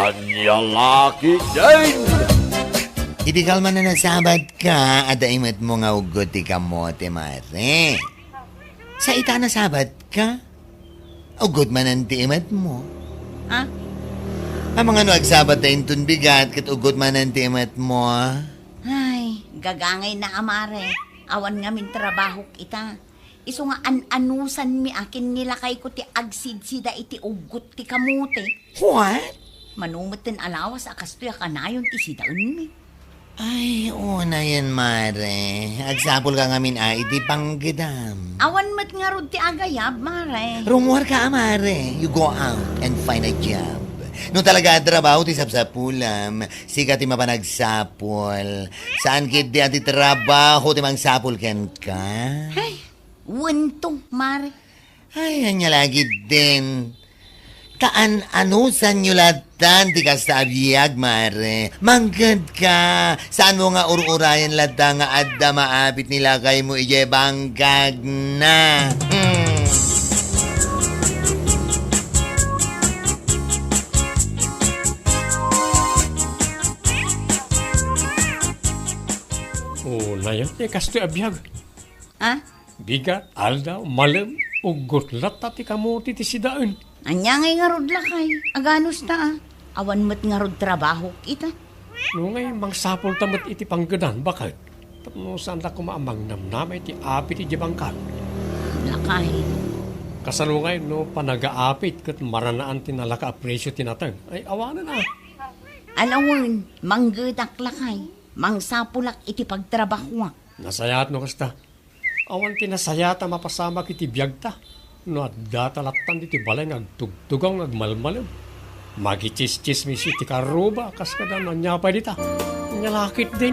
Anya laki din! Iti kalman na nasabat ka, at daimat mo nga ugot ti kamote, mare. Sa ita nasabat ka, ugot man ang tiimat mo. Ha? Ang mga nagsabat na intun bigat, kat ugot man ang tiimat mo. Ay, gagangay na amare. Awan nga min trabaho kita. Iso nga anusan mi akin nilakay ko ti agsid-sida iti ugot ti kamote. What? Manumot tin alawas akas to kanayon ti sidaon mi. Ay, una yan, mare. Agsapol ka ngamin iti panggidam. Awan mat nga rod ti agayab, mare. Rumor ka, mare. You go out and find a job. No talaga trabaho ti sapsapulam, sika ti mapanagsapol. Saan kit di ati trabaho ti mangsapol ken ka? Ay, wento, mare. Ay, anya lagi din. Taan anusan nyo latan ti kasabiyag, mare. Manggad ka. Saan mo nga ururayan lata nga adda maabit nila kay mo ije bangkag na. Oh, na yan. Kastoy abiyag. Ha? Bigat, aldaw, malam, ugot lata ti kamote ti sidaan. Anya nga rod lakay. Aganos ta Awan mat nga rod trabaho kita. No ngay, mangsapol tamat iti panggadan, bakit? Tapno saan ta kumaamang namnamay ti apit iti bangkag. Lakay. Kasano ngay, no, panagaapit kat maranaan tinalaka presyo tinatag. Ay, awanan na. Alawon, manggedak lakay. Mangsapulak iti pagtrabaho. Nasayat no kasta. Awan tinasayata mapasama kiti biyag ta. No at datalatan iti balay ngagtugtugaw ngagmalmalam. Magichis-chismis iti karuba kas kada nanyapay dita. Nyalakit din.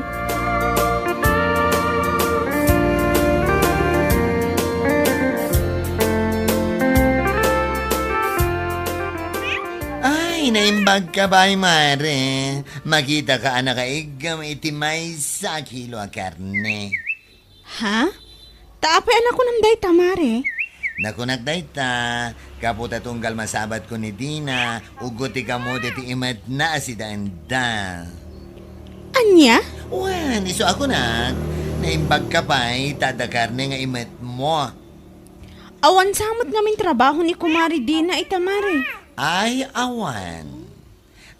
Ay, naimbag ka ba, mare? Makita ka anak kaigam iti may sa kilo a karne. Ha? Taapay anak ko ng day tamare. Nakunak dayta, kaputa tunggal masabat ko ni Dina, ugot ti kamote ti imat na si Danda. Anya? Wan, iso ako na, naimbag ka pa'y tadakarne nga imat mo. Awan samot namin trabaho ni Kumari Dina itamare. Ay, awan.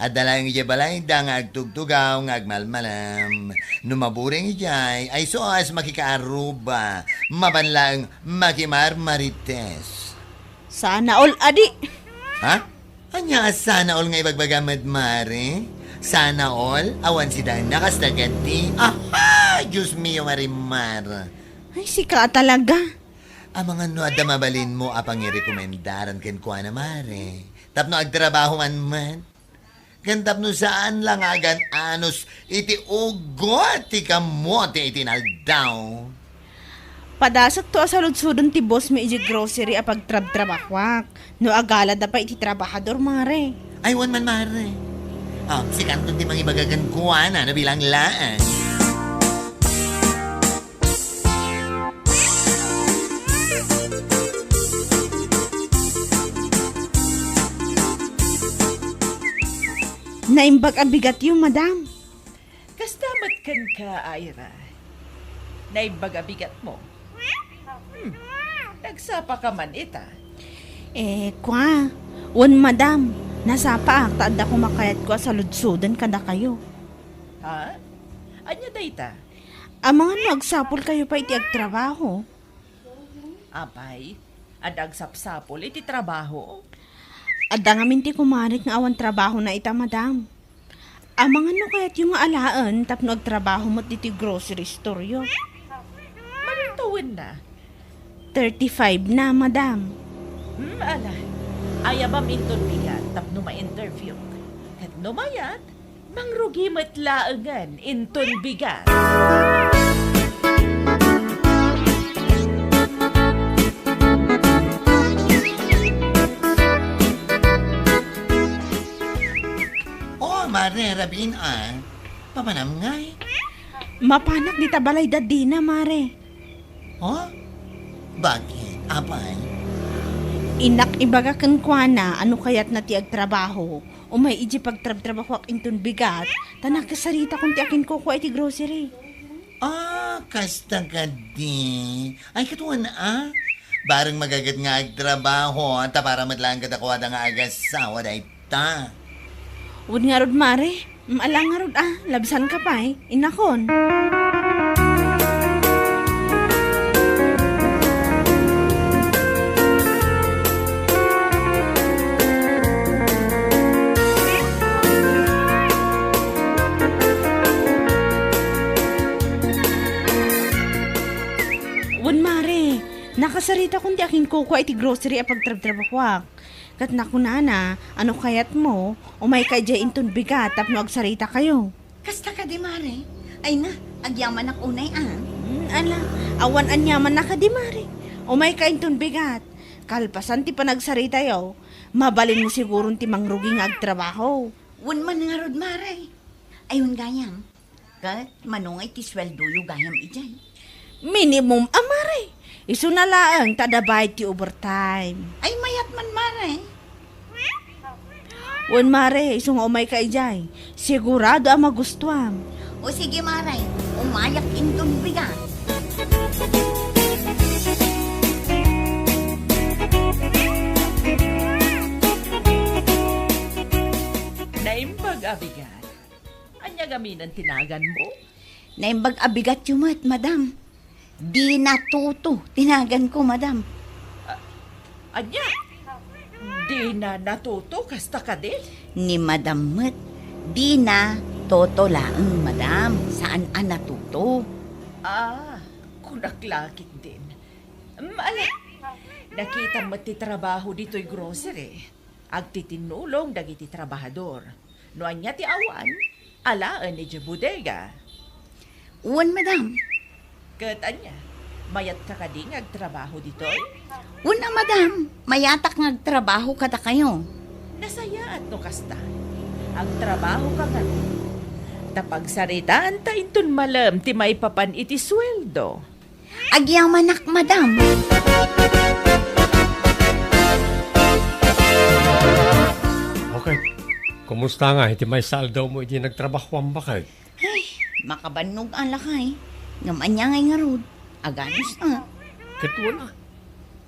At dalang ija balay da nga agtugtugaw nga agmalmalam. Numaburing ijay ay soas makikaaruba. Mabanlang makimarmarites. Sana all adi. Ha? Anya sana all nga ibagbagamad mare? Sana all? Awan si Dan nakastagati. Aha! Diyos mio marimar. Ay, sika talaga. Ang mga nuada mabalin mo apang i-rekomendaran ken kuha na mare. Tapno agtrabaho man. Gantap no saan lang agan anos iti ugot ti kamote iti naldaw. Padasat to asaludsudon ti boss mi iji grocery a pagtrab-trabakwak. No agala da pa iti trabahador mare. Ay, wan man mare. Si kanto ti mga ibagagan kuha na bilang laan. Naimbag ang bigat yung madam. Kastamat kan ka, Ira. Naibagabigat mo. Nagsapa ka man ita. Kwa. Wan madam. Nasapa akta da kumakayat ko sa ludsudan kada kayo. Ha? Anya dayta? Ang mga nagsapol kayo pa iti agtrabaho. Apay, adag sapsapol iti trabaho. Adda nga minti kumarik nga awan trabaho na ita madam. Ang mga no kaya't yung alaan tapno agtrabaho mo diti grocery store yo. Manintawin na. 35 na madam. Ala. Ayaba minton bigat tapno ma-interview. Kat numayat, mangrugi matlaangan inton bigat. Mare, rabin pamanam ngay. Mapanak di tabalay dadina mare. Oh? Bakit? Apay? Inak ibaga kan kwa na ano kayat na ti agtrabaho. Umay iji pagtrabaho ak inton bigat, tanakasarita kung ti akin kukuha iti grocery. Kasta ka di. Ay, katuan Barang magagat nga agtrabaho, ta para madlang katakuha nga agasawa, day ta. Wud nga rod mare, maalang nga rod labsan ka pa inakon. Nakasarita kung di aking kukuha iti grocery a pagtrabaho. Kat nakunana, ano kayat mo, umay kay jay inton bigat tapno agsarita kayo. Kasta ka di, Mare. Ay na, agyaman ak unay Ala, awan anyaman na ka di mare. Umay ka inton bigat. Kalpasan ti panagsarita yaw, mabalin mo siguro ti mangrugi nga agtrabaho. Wan man nga rod, Mare. Ayun gayam. Kat manungay ti sweldo yu gayam ijay. Minimum amare. Isu na laang tadabay ti overtime. Ay mayat man, Mare. Wan mare, isu nga umay ka ijay. Sigurado ang magustuhan. O sige, Mare. Umayak inton bigat. Naimbag abigat. Anya gaminan tinagan mo? Naimbag abigat yumat, madam. Di natuto. Tinagan ko, madam. Anya? Di na natuto kasta ka din? Ni madam met. Di na toto laeng, madam. Saan natuto? Kunaklakit din. Mali. Nakita mo ti trabaho dito'y grocery. Agtitinulong dagiti trabahador. No anya ti awan, alaan ni bodega. Uwan, madam. Kat anya, mayat ka kading agtrabaho dito'y? Una, madam. Mayatak ngagtrabaho kada kayo. Nasaya at no kasta. Ang trabaho ka nga. Tapagsaritaan ta inton malam ti may papan iti sweldo. Agyamanak, madam. Okay. Kumusta nga? Iti may saldaw mo iti nagtrabaho ang bakay. Ay, makabanog ang lakay. Ngaman niya ngay nga rod. Aganis na. Kituwa na.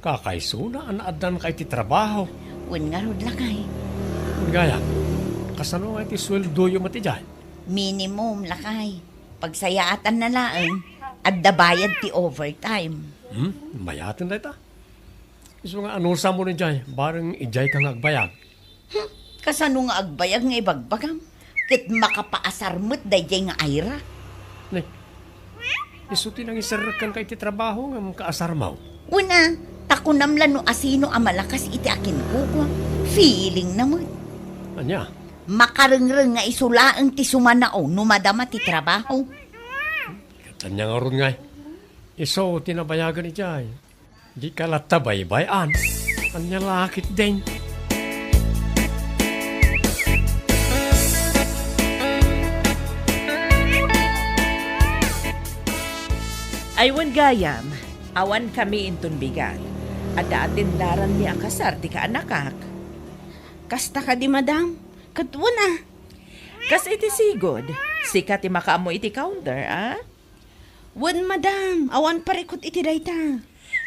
Kakaisuna ang naadan ka iti trabaho. Wan nga rod lakay. Gaya, kasano nga iti sweldo yung matijay? Minimum lakay. Pagsayaatan na laeng, at dabayad ti overtime. Mayatin na ita. Iso nga anusa mo ni Jay, bareng ijay kang agbayag. Kasano nga agbayag nga ibagbagam? Kit makapaasarmot dayjay nga ayra. Ne, isuti nang isarakan ka iti trabaho nga kaasarmaw. Una, takunamlan no asino ang malakas iti akin kukwa. Feeling naman. Anya? Makarengreng nga isulaang ti sumanao no madama ti trabaho. Katanya nga ron nga. Iso tinabayagan ni Jay. Di ka latabay-bayan. Anya lakit din. Aywan gayam, awan kami intun bigat. At daatin daran mi akasar ti kaanakak. Kasta ka di madam. Katuwa na. Kas iti sigod, sikat ti makaamo iti counter, Wan madam, awan parikot iti dayta.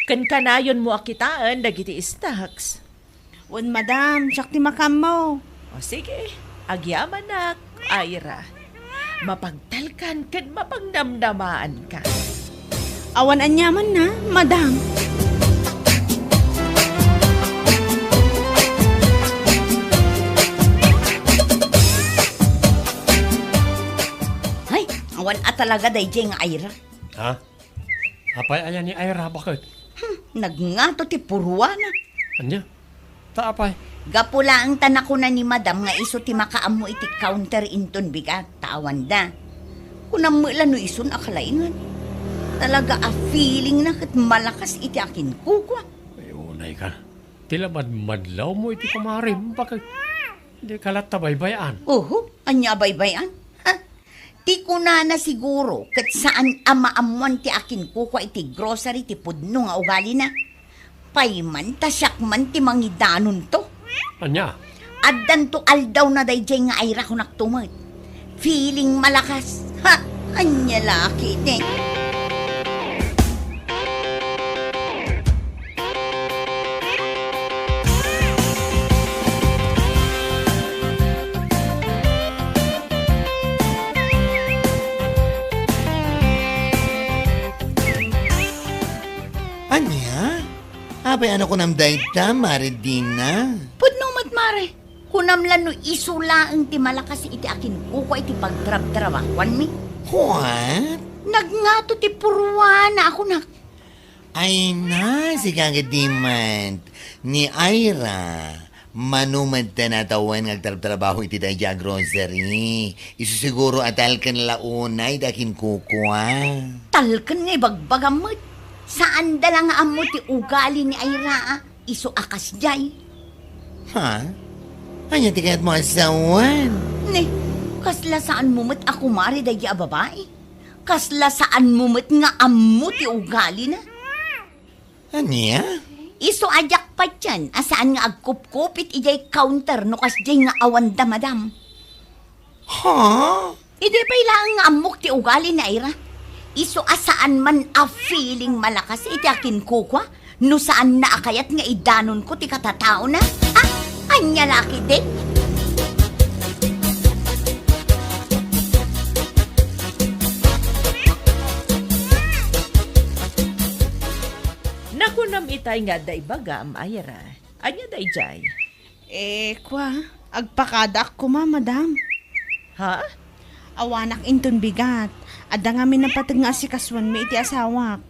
Kan kanayon mo akitaan dagiti stocks. Wan madam, siyak ti makam mo. O sige, agyaman nak, Ira. Mapagtalkan kan mapagnamnamaan ka. Awan anyaman na, madam. Ay, awan at talaga dayjay nga ayra. Ha? Apay ayan ni Ira, bakit? Nagngato ti purwana. Anya? Taapay. Gapula ang tanako na ni madam nga iso ti makaamo iti counter inton bigat. Tawan da. Kunam mo ilan no isun akalaingan. Talaga a feeling na kat malakas iti akin kukwa. Ay, unay ka. Tila madlaw mo iti kumarim, bakit? Hindi ka latabaybayan. Anya baybayan? Ti ko na siguro kat saan amaamuan ti akin kukwa iti grocery ti pudno nga ugali na. Payman tasyak man ti mangidanon to. Anya? Addan to aldaw na dayjay nga ayra ko naktumot. Feeling malakas. Ha! Anya laki din. Anya? Abay, ano ko nam dayta, Maridina? Pudno matmare. Kunamlan no isula ang ti malakas iti akin kuko iti pagtrab-trabakwan mi. What? Nagngato ti purwana ako nak. Ay na, si kagadiman. Ni Ira, manumad ta natawan ngagtrabaho iti dayja grocery. Isu siguro atal kan launay dakin kukwa. Talken nga bagbagamot. Saan dala nga amo ti ugali ni Ira iso akas jay. Ha? Anya tikat mo asawan? Ne, kasla saan mumot ako mari dayja babae. Kasla saan mumot nga amo ti ugali na. Anya? Iso ajak pa dyan, asaan nga agkup-kupit ijay counter no kasjay nga awanda madam. Ha? Ide pa ilang nga amok ti ugali na Ira. Iso asaan man a feeling malakas iti akin kukwa, no saan na akayat nga idanon ko ti katatao na. Ah, anya laki din. Nakunam itay nga day baga am Ira. Anya day jay. Kwa, agpakadak ko madam. Ha? Awanak inton bigat. Adda nga minapatag nga asikaswan mi iti asawak.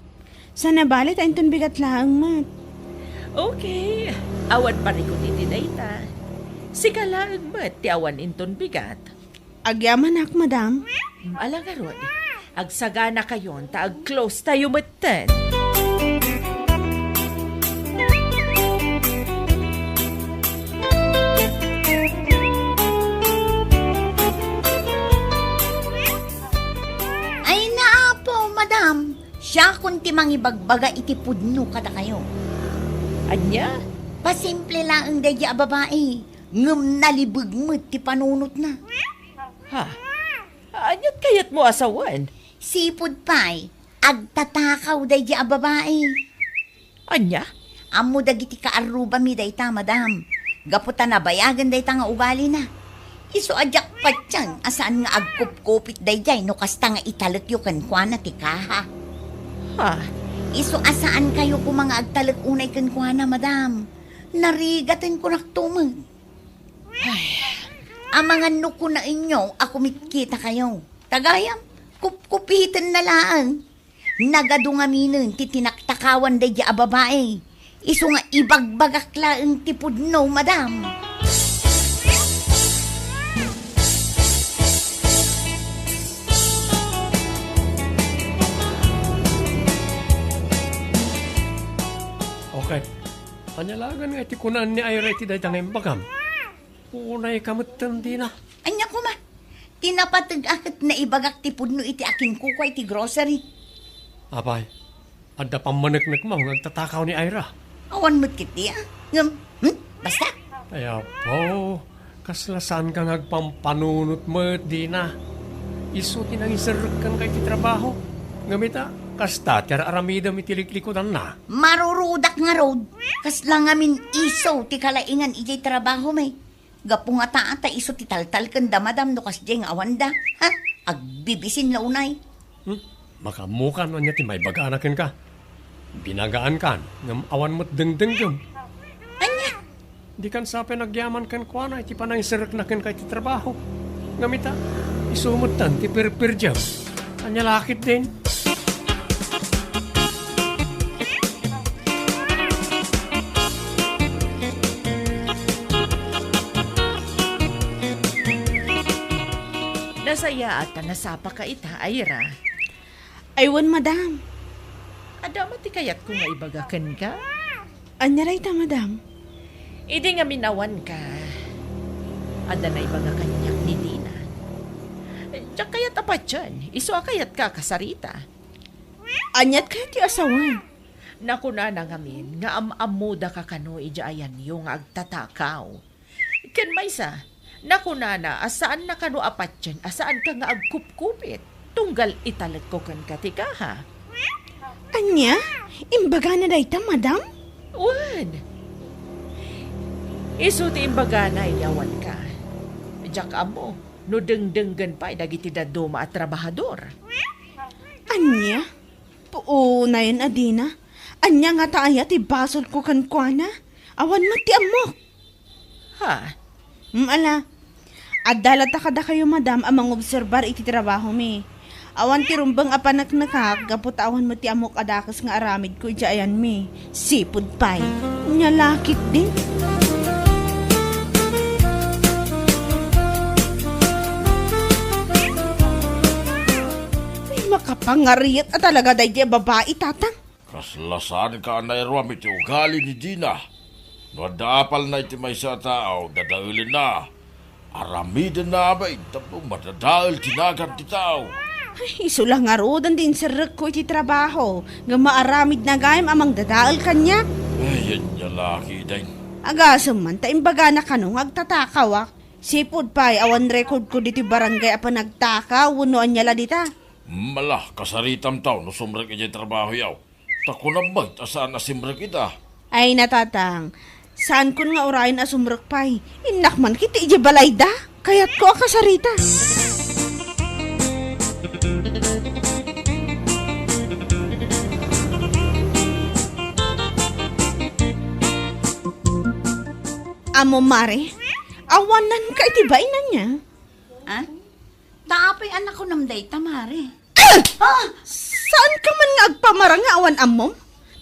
Sana balit inton bigat laang mat. Okay. Awan pa rin ko titi dayta. Sikalaan mat ti awan inton bigat. Agyaman ak, madam. Alangarod. Agsagana kayon ta ag-close tayo matan. Ay naapo, madam. Siya kunti mangibagbaga iti pudno kada kayo. Anya? Pasimple lang ang dayja babae. Ngem nalibig mo ti panunot na. Ha? Anyat kayat mo asawan? Sipod pa'y, agtatakaw dayja babae. Anya? Amo dagiti kaaruba mi dayta, madam. Gaputan na bayagan dayta nga ugali na. Iso ajak pa dyan, asaan nga agkup-kupit dayjay no kasta nga italak yu kankwana ti kaha. Ha? Iso asaan kayo kung mga agtalak unay kankwana, madam. Narigatan ko naktumag. Ang mga nuko na inyo, ako mikita kayo. Tagayam, kupitan na lang. Nagadungaminin, titinaktakawan dayja a babae. Iso nga ibagbagak laang tipod no, madam. Okay. Panyalagan nga iti kunan ni Ira iti dayta nga imbagam. Unay kamutan di na. Anya ko man, tinapatag akit na ibagak tipod no iti akin kuko iti grocery. Abay, adda pamanagnak mo ngagtatakaw ni Ira. Awan mo't kiti ah. Basta. Kaya po, kaslasan ka ngagpampanunot mo di na. Iso tinangisarag kang kay ti trabaho. Ngamita, kasta tiyara aramida mitiliklikod na. Marurudak nga road. Kasla nga min iso ti kalaingan ijay trabaho may. Gapo nga taata iso ti taltal kanda madam no kasjay nga awanda. Ha? Agbibisin launay. Makamukan mo niya ti may baganakin ka. Binagaan kan, ngam awan mo't dengdenggam. Anya? Di kan sape nagyaman kan kwa na, iti panangisarag na kan kay ti trabaho. Ngamita, isumutan ti pirpirjam. Anya lakit din. Nasaya at nasapa ka ita, Ira. Aywan, madam. Adama ti kayat ko nga ibagakan ka. Anya rayta, madam. Idi nga minawan ka. Ada na ibagakan niya ni Dina. Diyak kayat apat dyan. Iso kayat ka kasarita. Anyat kaya ti asawan. Nakuna na ngamin nga amamuda ka kano ija ayan yung agtatakaw. Ken maysa, nakunana, asaan na kano apat dyan, asaan ka nga agkupkupit. Tunggal italag ko kan katika ha. Anya? Imbaga na dayta, madam? Wan. Isu ti imbaga na iyawan ka. Diyak amo, no dengdenggan pa dagiti daduma at trabahador. Anya? Poo na yan, Adina. Anya nga taaya ti basol ko kankwana. Awan mo ti amok. Ha? Ala, adalat kada kayo, madam, amang obserbar iti trabaho mi. Awan ti rumbang apanak nakak, kaput awan mo ti amok adakas nga aramid ko ayan mi. Sipod pay. Nyalakit din. Ay, makapangariyat at talaga dahi di babae, tatang. Kaslasan ka na irwam iti ugali ni Dina. Nadapal na iti may sa tao, dadaulin na. Aramidin na ba itapong madadaul tinagan ti tao. Ay, isulang nga rodan din sa ko iti trabaho. Nga maaramid na gayam amang dadaal kanya. Ay, yan niya laki din. Agasam man, taimbaga na kanong agtatakaw ah. Sipod pa'y awan record ko dito barangay apa nagtakaw, unuan niya la dita. Malah, kasaritam tao, no sumrek iti trabaho yaw. Tako na ba, asaan na simrek ita? Ay natatang, saan kun nga orayin asumrek pa'y? Inak man kiti iji balay da, kayat ko akasarita. Amo mare, awanan ka itibay na niya. Ha? Taapay anak ko namday tamare. Saan ka man nga agpamarang nga awan amom?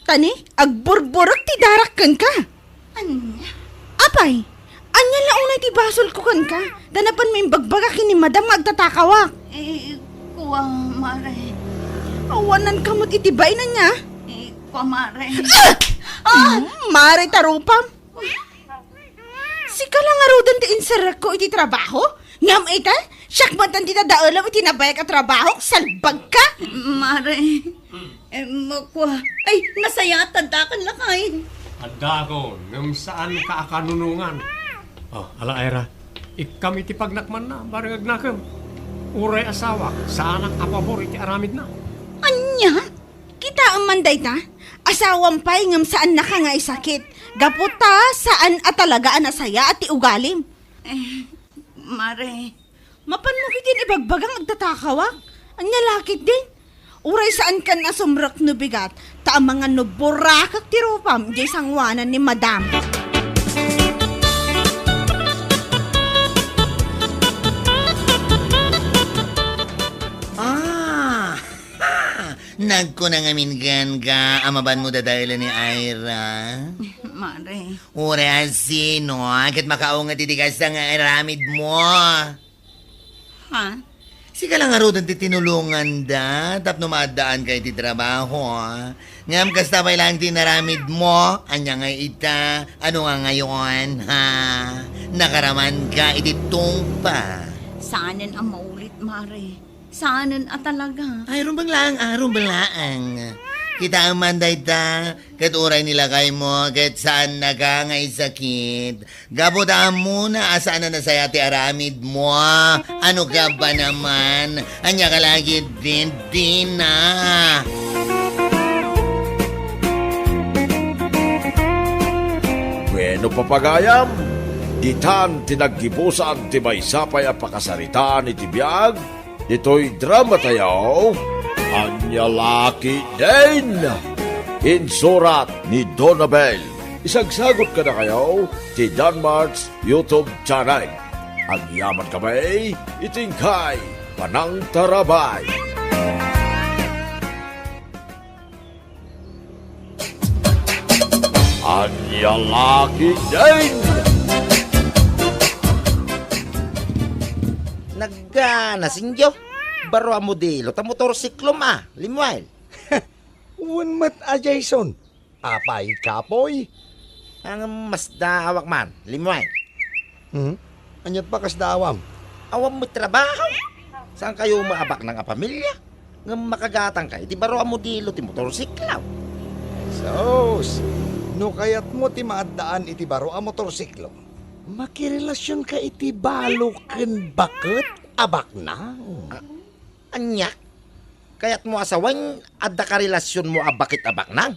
Tani, agburburok ti darakkan ka. Anya? Apay, anya launay ti basol ko kan ka. Danapan mo yung bagbaga kini madam nga agtatakawak. Kuwa mare. Awanan ka mo't itibay na niya. Kuwa mare. Mare tarupam. Sika lang nga rodan ti insarak ko iti trabaho? Ngam ita, siyak man tan ti nadaalam iti nabayag at trabaho, salbag ka. Mare. Kuwa. Ay, nasayatan takan lakay. Anda ko, ngam saan ka akanunungan. Oh, ala Ira, ikam iti pagnakman na, barang agnakam. Uray asawa, saan ang apabor iti aramid na. Anya? Kita ang manday ta? Asawang pay ngam saan na ka nga isakit. Gaputa saan at talaga ang asaya at iugalim. Mare. Mapan mo kitin ibagbagang agtatakawak. Ang nyalakit din. Uray saan kan asumrak no bigat. Ta ang mga nuburakak tirupam jay sangwanan ni madam. Nagkunangamingan ka, amaban mo dadahilan ni Ira. Mare. Ure asino, agad makaungat itigas ang aramid mo. Ha? Sika lang nga rodan ti tinulungan da, tapno maadaan kay ti trabaho. Ngam kasta pa lang tinaramid mo, anya nga ita, ano nga ngayon, ha? Nakaraman ka ititong pa. Saanan ang maulit, Mare? Saanan at talaga? Ay, rumbang lang. Kita ang manday ta, kat uray nila kay mo, kat saan na ka nga isakit. Gabutaan muna, asaan na nasaya ti aramid mo. Ano ka ba naman? Anya ka lagi din na. Bueno papagayam, ditan tinaggibusan ti may sapay a pakasaritaan iti biyag. Ito'y drama tayo, Anya Laki din! Insurat ni Donabel. Isagsagot ka na kayo ti Danmarks YouTube channel. Ang yaman kamay, itingkay, panang tarabay. Anya Laki din! Nasinjo, baro ang modelo, ta motorsiklo ma, limwail. Uwan mat a Jason. Apay kapoy. Ang mas daawak man, limwail. Anyat pa kas daawam. Awam mo trabaho. Saan kayo maabak ng pamilya? Nga makagatang ka, iti baro ang modelo, ti motorsiklaw. Sos, no kayat mo ti maadaan iti baro a motorsiklo. Makirelasyon ka iti balo ken bakit abak na. Anya? Kaya't mo asawan, adda ka relasyon mo abakit abak nang?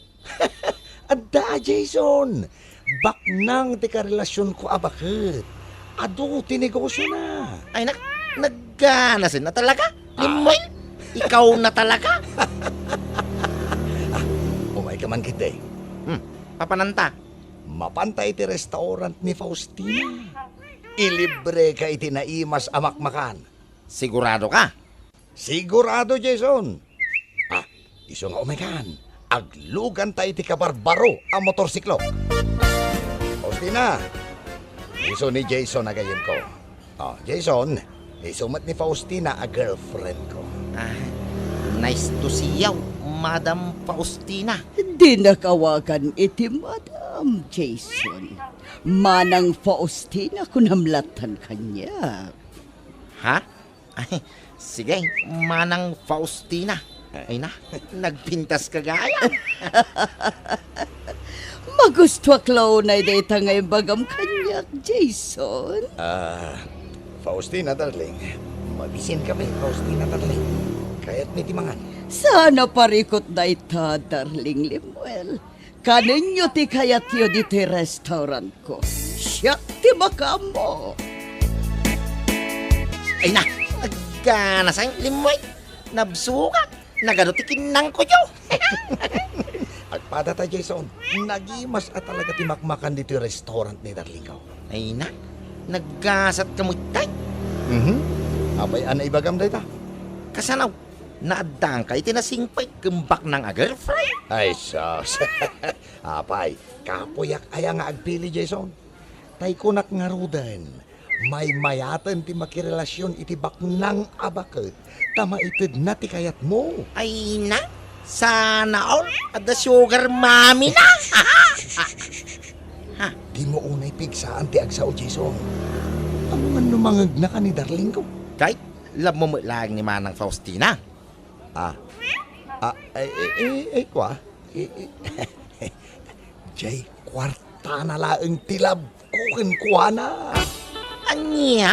Adda, Jason. Baknang ti karelasyon ko abakit. Ado, tinegosyo na. Ay nagganasin na talaga? Limoy? Ikaw na talaga? Umay ka man kita eh. Papananta. Mapantay ti restaurant ni Faustina. Ilibre ka iti naimas amakmakan. Sigurado ka? Sigurado, Jason. Iso nga umekan. Aglugan tayo ti kabarbaro ang motorsiklo. Faustina, iso ni Jason na gayon ko. Jason, isumat ni Faustina a girlfriend ko. Nice to see you, Madam Faustina. Di nakawagan iti Madam Jason. Manang Faustina kunamlatan kanya. Ha? Ay, sige, Manang Faustina. Ay nagpintas ka gaya. Magusto aklaw na data ngayon bagam kanya, Jason. Faustina, darling. Mabisin kami, Faustina, darling. Kaya't may timangan. Sana parikot na ita, darling Limuel. Kaninyo ti kayat yo dito restaurant ko. Siya ti makamo. Ay nagkanasan, Limoy. Nabsuka. Nagadotikin nang ko yo. Agpada ta, Jason. Nagimas at talaga timakmakan dito yung restaurant ni darling ko. Ay naggasat ka mo tay. Abay, ana ibagam day ta. Kasanaw, naadang ka itinasingpay kembak ng a girlfriend. Ay, sos. Apay, kapuyak aya nga agpili, Jason. Tay kunak nga rudan. May mayatan ti makirelasyon iti baknang abakit. Tama itid na ti kayat mo. Ay sana all at the sugar mommy na. Di mo unay pigsaan ti agsao, Jason. Ano man lumangag na ka ni darling ko? Kahit love mo lang ni Manang Faustina. Kwa. Jay, kwarta na laeng tilab kukin kwa na. Anya?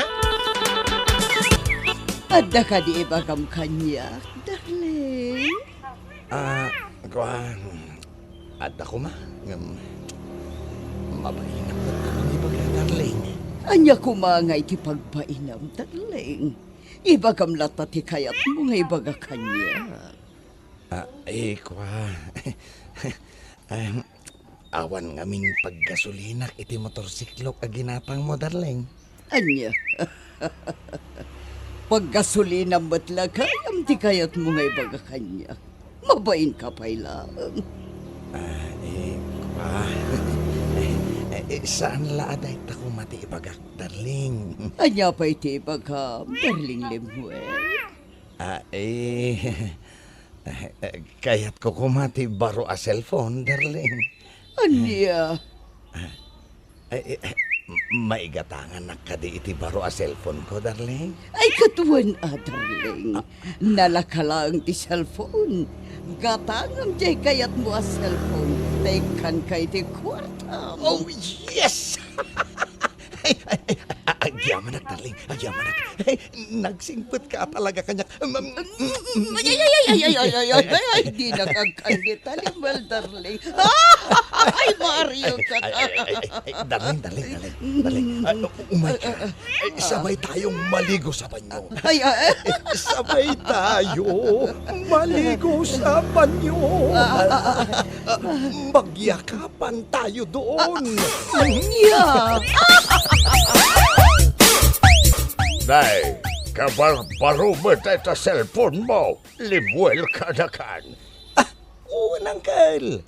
Adda ka di ibagam kanya, darling. Kwa. Adda ko ma. Mabahinap na ang ibang darling. Anya kumangay ti pagpainam, darling. Ibagam lata ti kayat mo nga ibaga kanya. Kwa. Awan ngaming paggasolinak iti motorsiklo kaginapang mo, darling. Anya? Paggasolina mo't lagay, am ti kayat mo nga ibaga kanya. Mabain ka pa ilang. Kwa. Saan laaday tako mati ibagak, darling? Anya pa iti ibagam, darling Limuel. Kaya't ko kumati baro a cellphone, darling. Anya? Maigatangan na kadi iti baro a cellphone ko, darling. Ay katuwan darling. Nalakalang ti cellphone. Gatangam jay kayat mo a cellphone. Taykan kay ti kwarta mo. Oh, yes! Agyaman na, darling. Agyaman na. Nagsingpit ka talaga kanya. Ay, di nakakandita, Limuel, darling. Ay, Mario ka. Darling. Umay ka. Sabay tayong maligo sa banyo. Sabay tayo maligo sa banyo. Magyakapan tayo doon. Anya? Nay, kabarbaro mo tayo cellphone mo. Limuel ka na kan. Unangkel.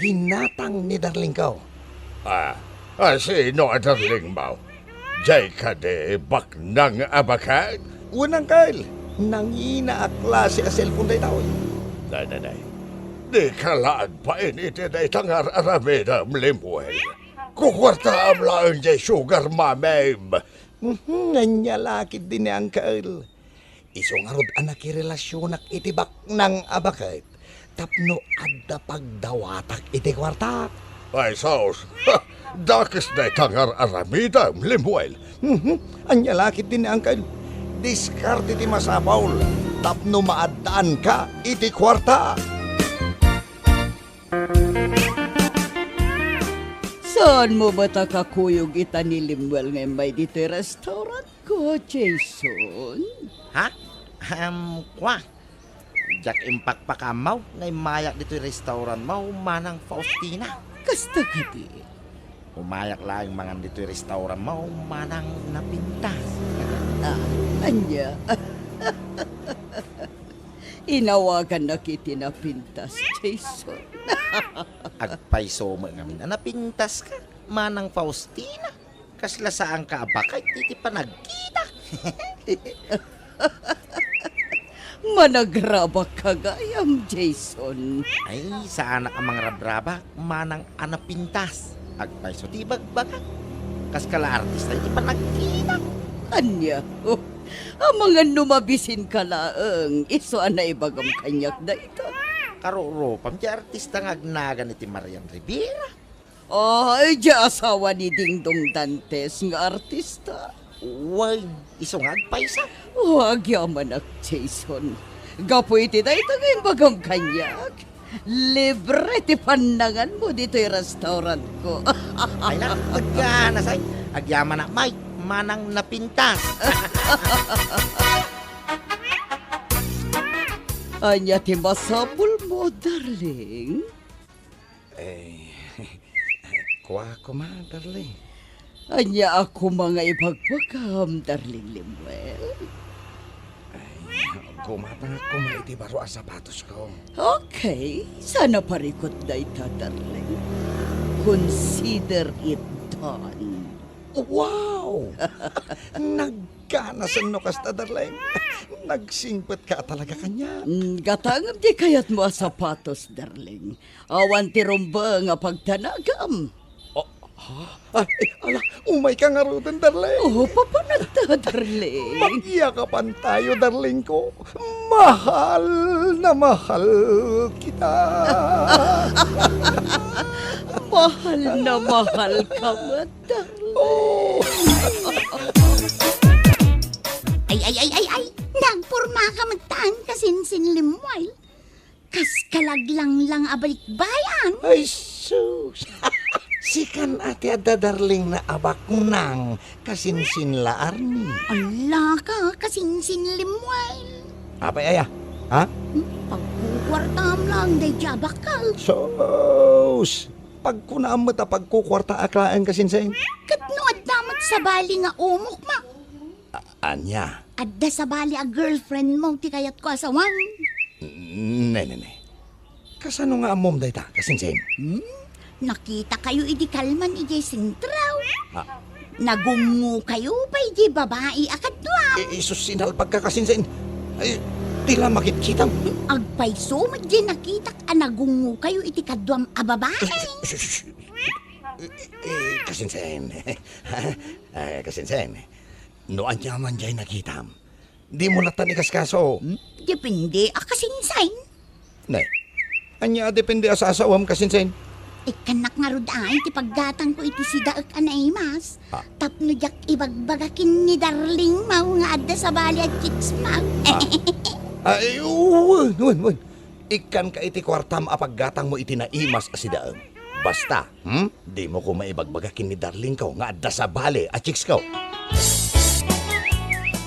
Ginatang ni darling ko. Sino ang darling mo? Jay ka de baknang abakat? Unangkel. Nangina a klase a cellphone day tao. Nay. Di kalaan pa initi day tangar aramedam Limuel. Kukwarta am laang jay sugar mamem. Nganyalakit din ni Uncle. Iso nga rod anak relasyonak itibak ng abakit. Tapno adda pagdawatak iti kwarta. Ay, sos. Dakas na itangar aramida, Lemuel. Anya lakit din ang kail. Diskarte ti masapaul. Tapno maadaan ka, iti kwarta. Saan mo ba kakuyog ita ni Lemuel ngayon may dito restaurant ko, Jason? Ha? Kwa? Jak impakpakamaw ngay mayak dito yung restaurant mo, manang Faustina. Kasta ka di. Umayak lang mangan dito yung restaurant mo, manang napintas. Anya. Inawagan na kiti na pintas, Jason. Agpaiso mo ngamin na napintas ka, manang Faustina. Kasla saan ka abakay, titi pa nagkita. Managraba ka gayam, Jason. Ay, saan ang mga rabraba, manang anapintas. Agpaiso ti bagbaga. Kaskala artista, titi pa nagkita. Anya. Ang mga numabisin ka laang, iso na ibagam kanyak na ito. Karuropam, ti artista nga agnagan iti Marian Rivera. Ay, di asawa ni Ding Dong Dantes nga artista. Uy, isong agpaisa. Huwag yaman ak, Jason. Gapo iti na ito ngayon bagam kanyak. Libre ti pandangan mo dito yung restaurant ko. Ay na, agyaman na say. Agyaman na, Mike, manang napintas. Anya ti masapul mo, darling. Kuha ko ma, darling. Anya ako mga ibagbagam, darling Lemuel. Kumatang ako maiti baro ang sapatos ko. Okay, sana parikot na ita, darling. Consider it done. Wow! Nagkanasan no kasta, darling. Nagsingpet ka talaga kanya. Gatangam di kayat mo ang sapatos, darling. Awan ti rumba nga pagtanagam. Ay, ala, umay ka nga rodan, darling. Oh, papanagta, darling. Magyakapan tayo, darling ko. Mahal na mahal kita. Mahal na mahal ka mo, darling. Oh. Ay. Nagpurma ka magtaan kasinsin Lemuel. Kas kalaglang lang abalik bayan. Ay, sus. Sikan ati ada, darling, na abak nang kasinsin la arni. Ala ka kasinsin Lemuel. Apa ya? Ha? Pagkukwartam lang day jabakal. Sus. Pagkunaam mo ta pagkukwarta aklaan kasinsin. Katnood damat sa bali nga umok ma. Anya? Adda sa bali a girlfriend mo ti kayat ko asawan. Ne. Kasano nga amom day ta kasinsin? Nakita kayo idi kalman iji sintraw. Ha? Nagungo kayo pa iji babae akadwa. Isus sinalpag ka kasinsin. Ay, tila makikita mo. Agpaiso madji nakita ka nagungo kayo iti kadwam a babae. Kasinsin. Kasinsin. Noan niya man diya'y nakita. Di mo latan ikaskaso. Depende akasinsain. Ne, anya depende sa asawam kasinsin. Ikanak nga rod ay ti paggatang ko iti sidaak anaimas. Ah. Tapno jak ibagbagakin ni darling mau nga adda sa bali at chicks mag. Ay, wan. Ikan ka iti kwartam apaggatang mo iti naimas asidaang. Basta, di mo ko maibagbagakin ni darling ko nga adda sa bali at chicks ko.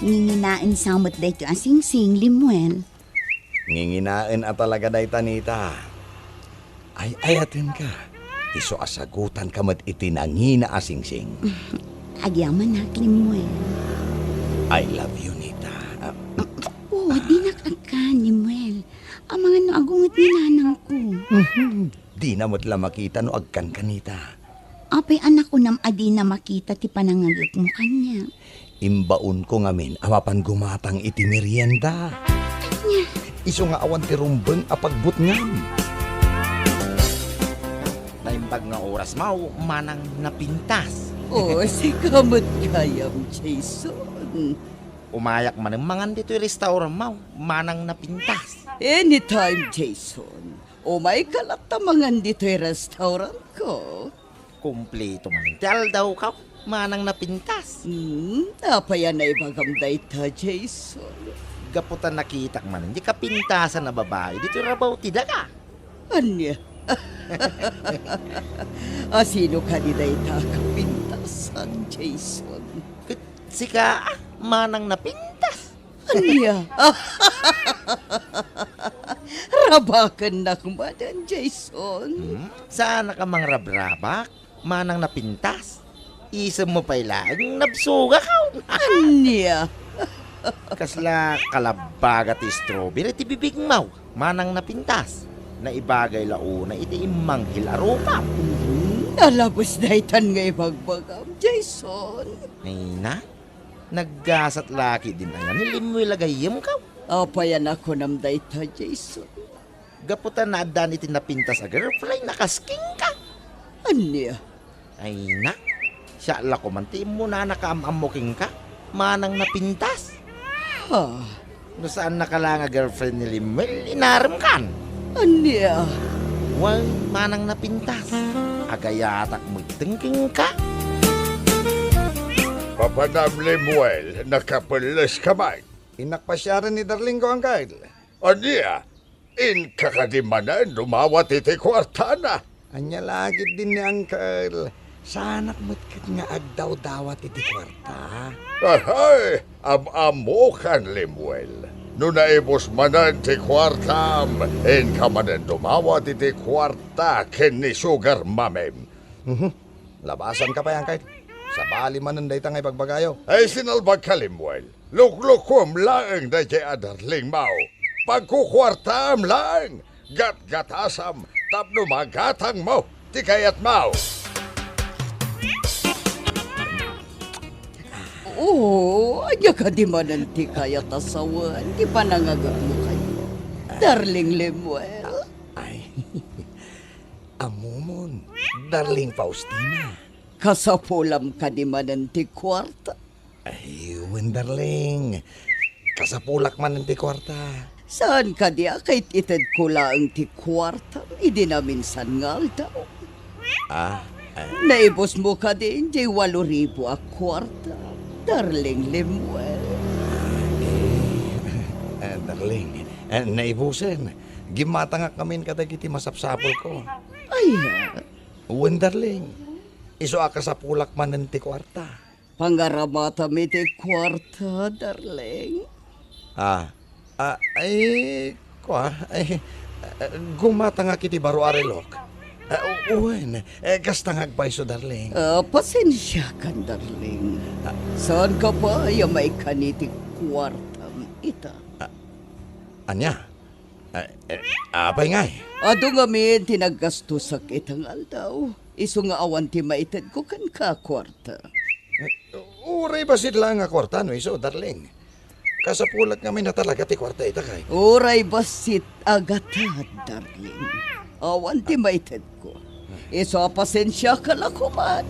Ninginain samot dayto asing-sing Lemuel. Nginginain at talaga day tanita. Ay ayatin ka. Iso asagutan ka mat iti nangina asing-sing. Agyaman na Lemuel. I love you, Nita. Oo, dinakaka Lemuel. Ang mga noagungot ni nanang ko. Di na mo't lang makita no agkan kanita. Apay anak ko nam adi na makita ti panangagot mo kanya. Imbaon ko ngamin amapan gumatang iti merienda. Iso nga awan ti rumbeng apagbut ngam. Naimbag nga oras mau, manang napintas. Oh, si kamot kayam, Jason. Umayak man ang mangan dito yung restaurant mau, manang napintas. Anytime, Jason. O may kalatamangan dito yung restaurant ko. Kumpleto man. Tiyal daw ka, manang napintas. Napayan na ibagam dayta, Jason. Gaputan nakita man, di ka pintasan na babae. Dito rabaw tida ka. Anya? Sino ka di dayta kapintasan, Jason? Sika, manang napintas. Anya? Rabakan na kumadan, Jason. Sana ka mang rabrabak, manang napintas. Isa mo pa ilang nabsuga ka. Anya? Kasla kalabaga ti strawberry ti bibig maw, manang napintas. Na ibagay launa iti imanghil arupa. Alabos na itan nga ibagbagam, Jason. Ay na, naggasat laki din ang nilimoy lagayim ka. Apayan ako nam dayta, Jason. Gaputan na adan iti napintas a girlfriend, nakasking ka. Anya? Ay na, siya la ko man ti mo na nakaamamuking ka, manang napintas. Ha? No saan nakalanga girlfriend ni Limwell, inaram kan. Anya? Wal, manang napintas. Agayatak magtengking ka. Papanam Lemuel, nakapulas kamay. Inakpasyaran ni Darling ko ang kail. Anya, in kakadimanan, dumawat iti kwartana. Anya lagi din ni Uncle. Sanak mo't nga agdaw-dawat iti kwarta. Ahay, am-amo kan Lemuel. No naibos manan ti kwartam, en kamanan dumawat iti kwarta ken ni Sugar Mamem. Labasan ka pa yan kahit. Sa bali manan day tangay pagbagayo. Ay sinalbag ka Lemuel. Luklukom lang day kay Adarling Mau. Pagkukwartam lang. Gat-gatasam, tapno magatang mo. Ti kayat Mau. Oo, anya ka di mananti kaya tasawan. Di pa nangagat mo kayo. Darling Lemuel. Ay, amumon. Darling Faustina. Kasapulam ka di mananti kwarta. Ay, darling. Kasapulak man ti kwarta. Saan ka di akait ited ko lang ti kwarta? Idi na minsan ngal daw. Naibos mo ka din, di 8,000 a kwarta. Darling Lemuel. Darling, naibusen. Gimata nga kami kadagiti masapsapol ko. Ay, Darling. Iso aka sa pulak man ng ti kwarta. pangaramata mi ti kwarta, darling. Gumata nga kiti baro arelok. Uwen, kasta nga agpaiso, darling. Pasensya ka, darling. Saan ka pa may kaniti kwartam ita? Anya? Apay nga eh. Ado nga min tinagastusak itang aldaw. Iso nga awan ti maited ko kan ka kwarta. Uray ba sila nga kwarta, no iso, darling? Kasapulat nga may na talaga ti kwarta ita kay. Uray basit agata, darling. Awan ti maited ko. Iso pasensya ka la kuman.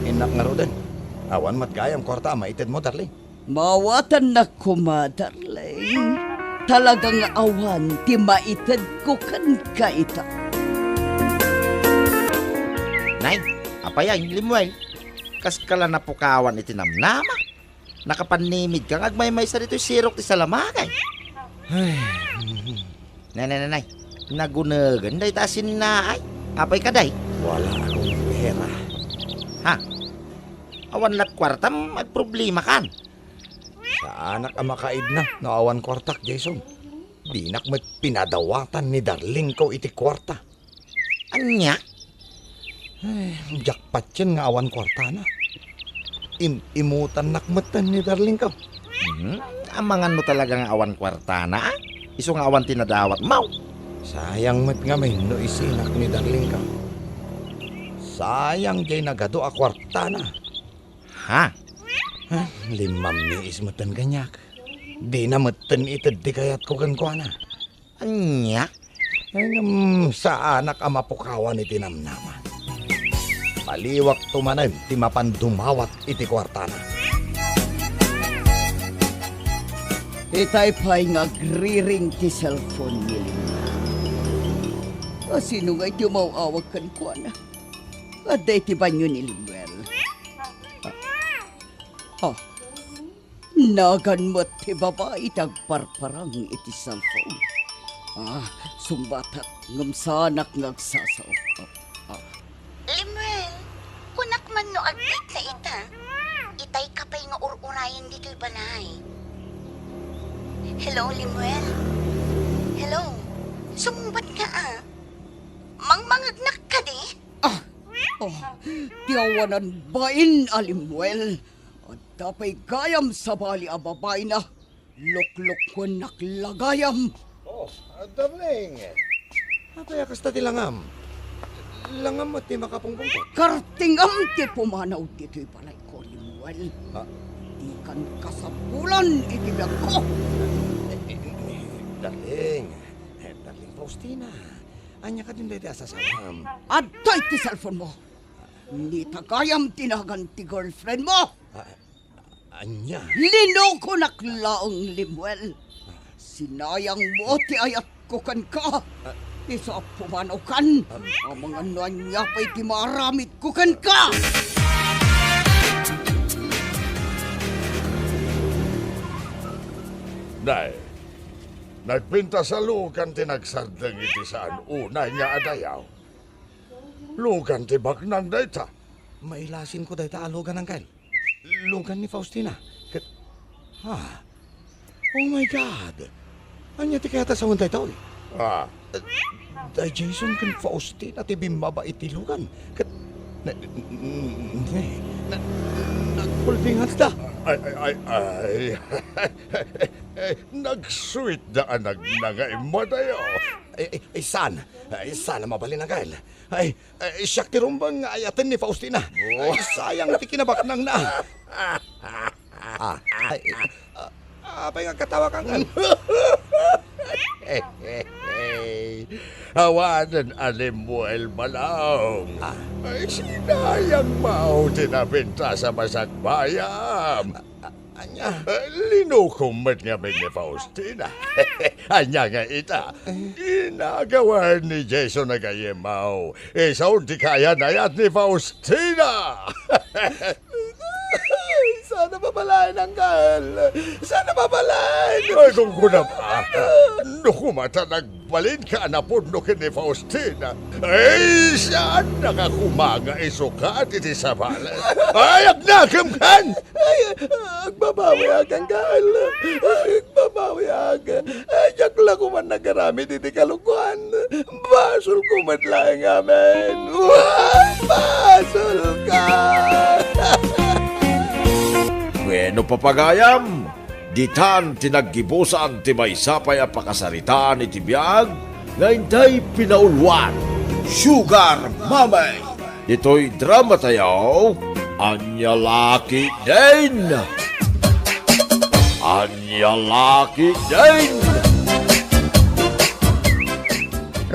Inak nga ro din. Awan matgayam kwarta, maited mo, darling. Mawatan na kuma, darling. Talagang awan ti maited ko kan ka ita. Nay, apaya, Limuel. Kas kala na pukawan iti namnama. Nakapanimid kang agmay-may sa dito'y sirok ti salamagay. Nay. Nagunagan day tasin na ay. Apay ka day? Wala akong pera. Ha? Awan lat kwartam, may problema kan. Sa anak ang makaid na, awan kwartak, Jason. Di nak met pinadawatan ni Darling ko iti kwarta. Anya? Jackpot yan nga awan kwarta na. Imutan nakmatan ni Darling ko. Amangan mo talaga nga awan kwartana ah? Iso nga awan tinadawat mau. Sayang met nga may no isinak ni Darling ko. Sayang jay nagado a kwarta na. Ha? Limam ni ismatan ganyak. Di na matan itad di kayat ko kan ko na. Anya? Sa anak ang mapukawan iti namnaman. Paliwak tumanan ti mapandumawat iti kwarta na. Itay pa'y ngagriring ti cellphone nila. Sino nga'y dumawawag kan ko na? Aday ti banyo ni Limuel. Nagan mo ti babae tagparparang iti cellphone. Sumbatat ngumsanak ngagsasaw. Limuel, kunak man no aglit na ita. Itay kapay nga ururayan dito'y balay. Hello, Limuel? Hello? Sumbat ka Mangmangagnak ka di? Tiyawanan bain, Alimuel. At tapay gayam sa bali a babay na. Lukluk ko naklagayam. Darling. Apaya kasta ti langam. Langam mo ti makapungpong ko. Kartingam ti pumanaw dito'y balay ko, Limuel. Di kan kasapulan itibiyag ko. Darling. Darling Faustina. Anya ka din dito sa salam. Aday ti cellphone mo. Ni tagayam tinagan ti girlfriend mo. Anya? Linoko naklaong, Limuel. Sinayang mo ti ayat ko kan ka. Isa pumanaw kan. Ang mga nuanya pa'y ti maramit ko kan ka. Nay, nagpinta sa lukan ti nagsardeng iti saan unay nga adayaw. Lukan ti baknang dayta. Mailasin ko dahil alugan ng kail. Lugan ni Faustina. Oh my God. Anya ti kaya sa untay tao eh. Day Jason kan Faustina ti bimaba iti lugan. Nagpuldingan ta. Ay. Nag-sweet da anag na nga imadayaw. Sana mabalin ang kail. Siyak ti rumbang ayatin ni Faustina. Sayang ti kinabaknang na. Apay nga katawa kang Hawanan Alimuel Malaong. Ay sinayang mao tinabinta sa masakbayam. Anya. Linukom man nga ni Faustina. Anya nga ita. Inagawan ni Jason na gayemaw. Isaw di kaya nayat ni Faustina. Sana babalain ang kail. Sana babalain. Ay, kung kuna pa. Nukumata nagbalin ka na puno ni Faustina. Ay, saan nakakumaga isukat iti sabalan? Ay, agnakam kan! Ay, agbabawi agang kail. Agbabawi agang. Ajak lang ko man nagaramit iti kalukuhan. Basol ko man lang amin. Basol ka! Bueno papagayam, ditan tinaggibusan ti maysapay a pakasaritaan iti biyag, nga intay pinaulwan, Sugar Mamay. Ito'y drama tayo, Anya Laki Din! Anya Laki Din!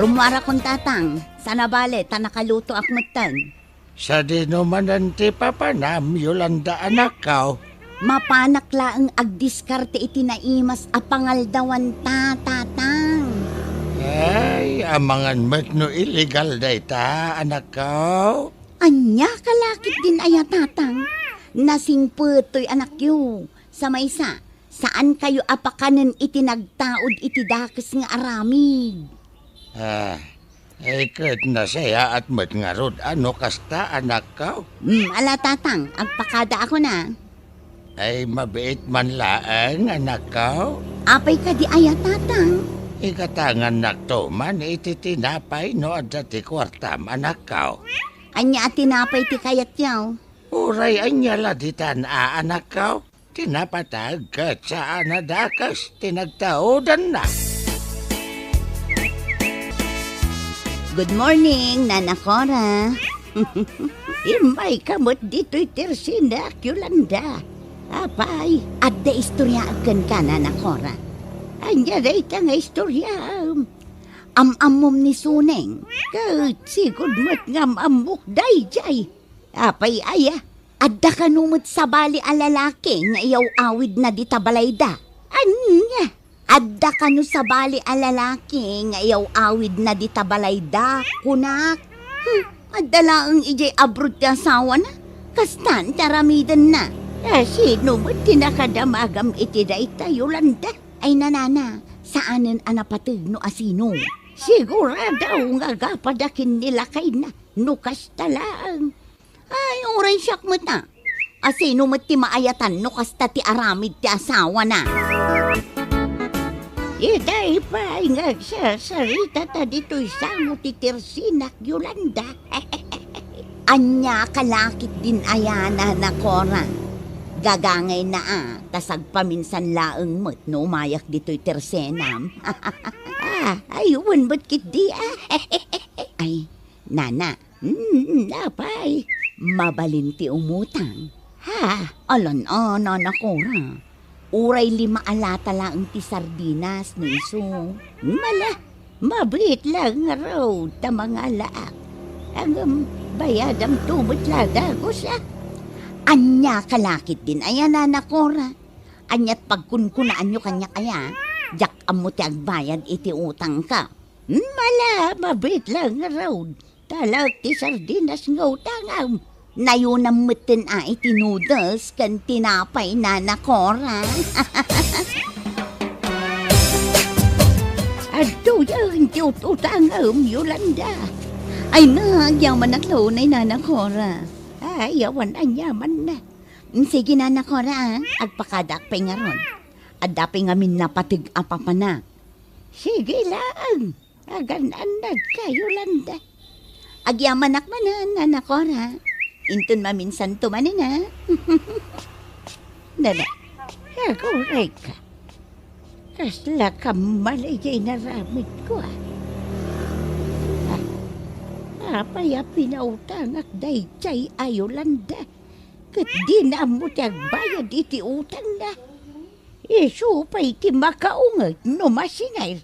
Rumwara kong tatang, sana bale, tanakaluto akmatan. Sa dinumanan ti papanam, Yolanda anak ka. Mapanakla ang agdiskarte iti naimas a pangaldawan tatang. Ay, amangan met no illegal dayta, anak ka. Anya kalakit din aya tatang. Nasing putoy anak yu. Sa maysa, saan kayo apakanen iti nagtaod iti dakes nga aramid? Ikot na saya at met nga rod ano kasta, anak ka. Ala tatang, agpakada ako na. Ay, mabiit man laang, anak ka. Apay ka di aya tatang. Ikatangan nakto man iti tinapay no adda ti kwartam, anak ka. Anya at tinapay ti kayat yaw. Uray anya laditan anak ka. Tinapatag ka sa anadakas, tinagtaodan na. Good morning, Nana Cora. Imay kamot dito'y tersinak, Yolanda. Apay, adda istorya akan ka, Nana Cora. Anya rayta nga istorya. Am-amom ni Suneng. Kahit sigod mo't ngam-amok dayjay. Apay aya, adda ka numot sa bali a lalaki nga iyaw awid na di tabalayda. Anya, adda ka no sa bali a lalaki nga iyaw awid na di tabalayda, kunak. Adala ang ijay abroad ti asawa na. Kastan taramidan na. Sino mo tinakadamagam iti dayta Yolanda? Ay nanana, saanan anapatid no asino? Siguradaw nga gapadakin nila kay na. Nukas talaang. Ay, oray siyak mo ta. Asino mo ti maayatan no kasta ti aramid ti asawa na. Iday pa nga siya sarita ta dito'y sango ti Tirsinak Yolanda. Anya kalakit din ayana na Cora. Gagangay na tasag paminsan laeng mo't no umayak dito'y Tirsenam. Ayun ba't kit di Ay, nana, napay, mabalinti umutang. Alan nana Cora. Uray 5 alata lang ti sardinas no iso. Mabit lang nga raw ta mga laak. Ang bayadam tumot lagagos Anya kalakit din ayan na Cora. Anyat pagkunkunaan nyo kanya kaya, jak amo ti agbayad iti utang ka. Mabit lang nga raw. Talag ti sardinas nga utang Nayunam mutin iti noodles kan tinapay na Cora. Adto yung tiututang Yolanda. Ay nagyaman naklaw na Cora. Ay, yawan ang yaman na. Sige na Cora, agpakadakpay nga ron. Adapay nga min napatig apapa na. Sige lang, agananad ka Yolanda. Agyaman akmanan Cora. Intun maminsan tumanin Nana, kaguray ka. Kasla ka malayay na ramid ko Apaya pinautang ak dayjay Yolanda. Kat di na mo tiyagbayad iti utang na. Isu pa'y ti makaungat no masingay.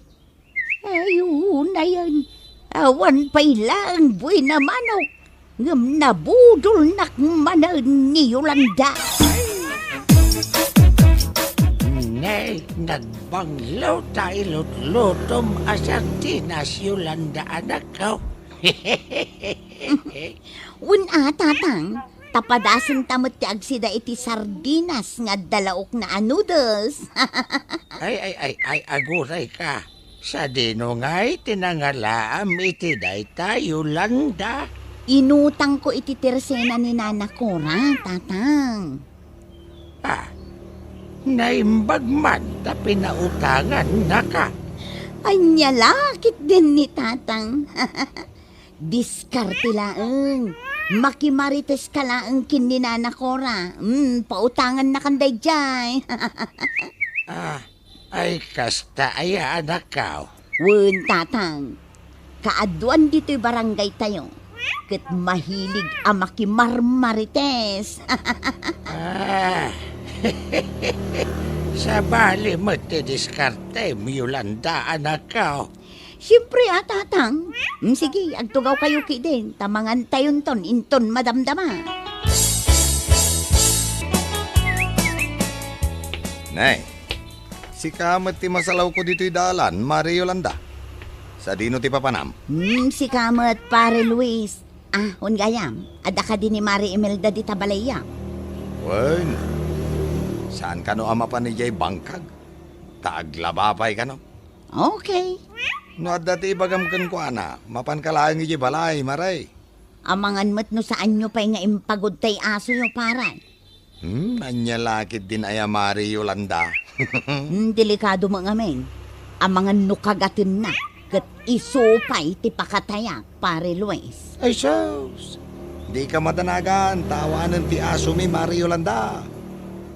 Ayun na yan. Awan pa'y lang buhay na manok. Ngam nabudol nak manan ni Yolanda. Nay, nagbanglaw tayo lutom asardinas Yolanda anak ko. Un tatang, tapadasan tamot ti agsida iti sardinas nga dalaok na noodles. ay, aguray ka. Sa dino nga'y tinangalaam iti dayta Yolanda. Inutang ko iti Tirsena ni Nana Cora, tatang. Naimbag man ta pinautangan na ka. Anya lakit din ni tatang. Diskarte laeng. Makimarites ka laeng kin ni Nana Cora. Pautangan na kanday jay. Ay kasta aya anak ka. Wun tatang. Kaaduan dito'y barangay tayo. Kat mahilig makimarmarites. Sa bali mo ti diskarte Yolanda anak ka. Siyempre tatang. Sige, agtugaw kayo ki din. Tamangan tayon ton, inton madamdama. Nay, si kamat ti masalaw ko dito'y dalan, Mari Yolanda. Sa dino ti papanam? Si kamat pare Luis. Gayam. Ada ka din ni Mari Imelda di Tabalaya. Wen, saan ka no ama pa ni Jay Bangkag? Taaglabapay ka no? Okay. No at dati bagamkan ko mapan kalaang iji balay, Maray. Amangan mo't no saan nyo pa'y nga impagod tay aso yung paray. Anya lakit din ay Mari Yolanda. Delikado mo ngamin. Amangan no kagatin na. Kat isupay ti pakatayak, pare Luis. Ay sus, di ka matanagan, tawanan ti aso mi Mari Yolanda.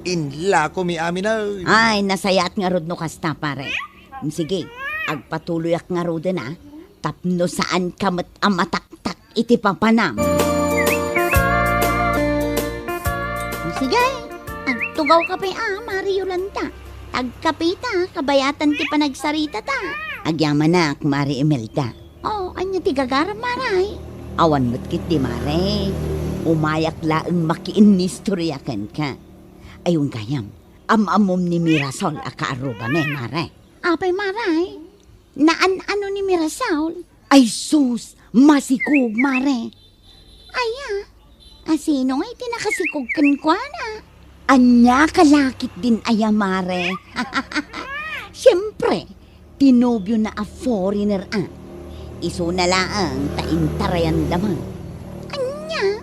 Inla ko mi amin ay. Nasayat nga rod no kasta, pare. Sige, agpatuloy ak nga rod na. Tapno saan ka amataktak iti papanam. Sige, agtugaw ka pa Mari Yolanda. Agkapita, kabayatan ti panagsarita ta. Agyaman na, Mari Imelda. Anya ti gagaram, Maray. Awan mo't kit di, Maray. Umayak laeng makiinistoryakan ka. Ayun gayam, amamom ni Mirasol akaaruba me, Maray. Apay, Maray. Naan ano ni Mirasol? Ay sus, masikog, Maray. Aya, asino nga iti nakasikog kwa na? Anya kalakit din aya, Mare. Siyempre, tinobyo na a foreigner Iso na laang taintarayan damang. Anya,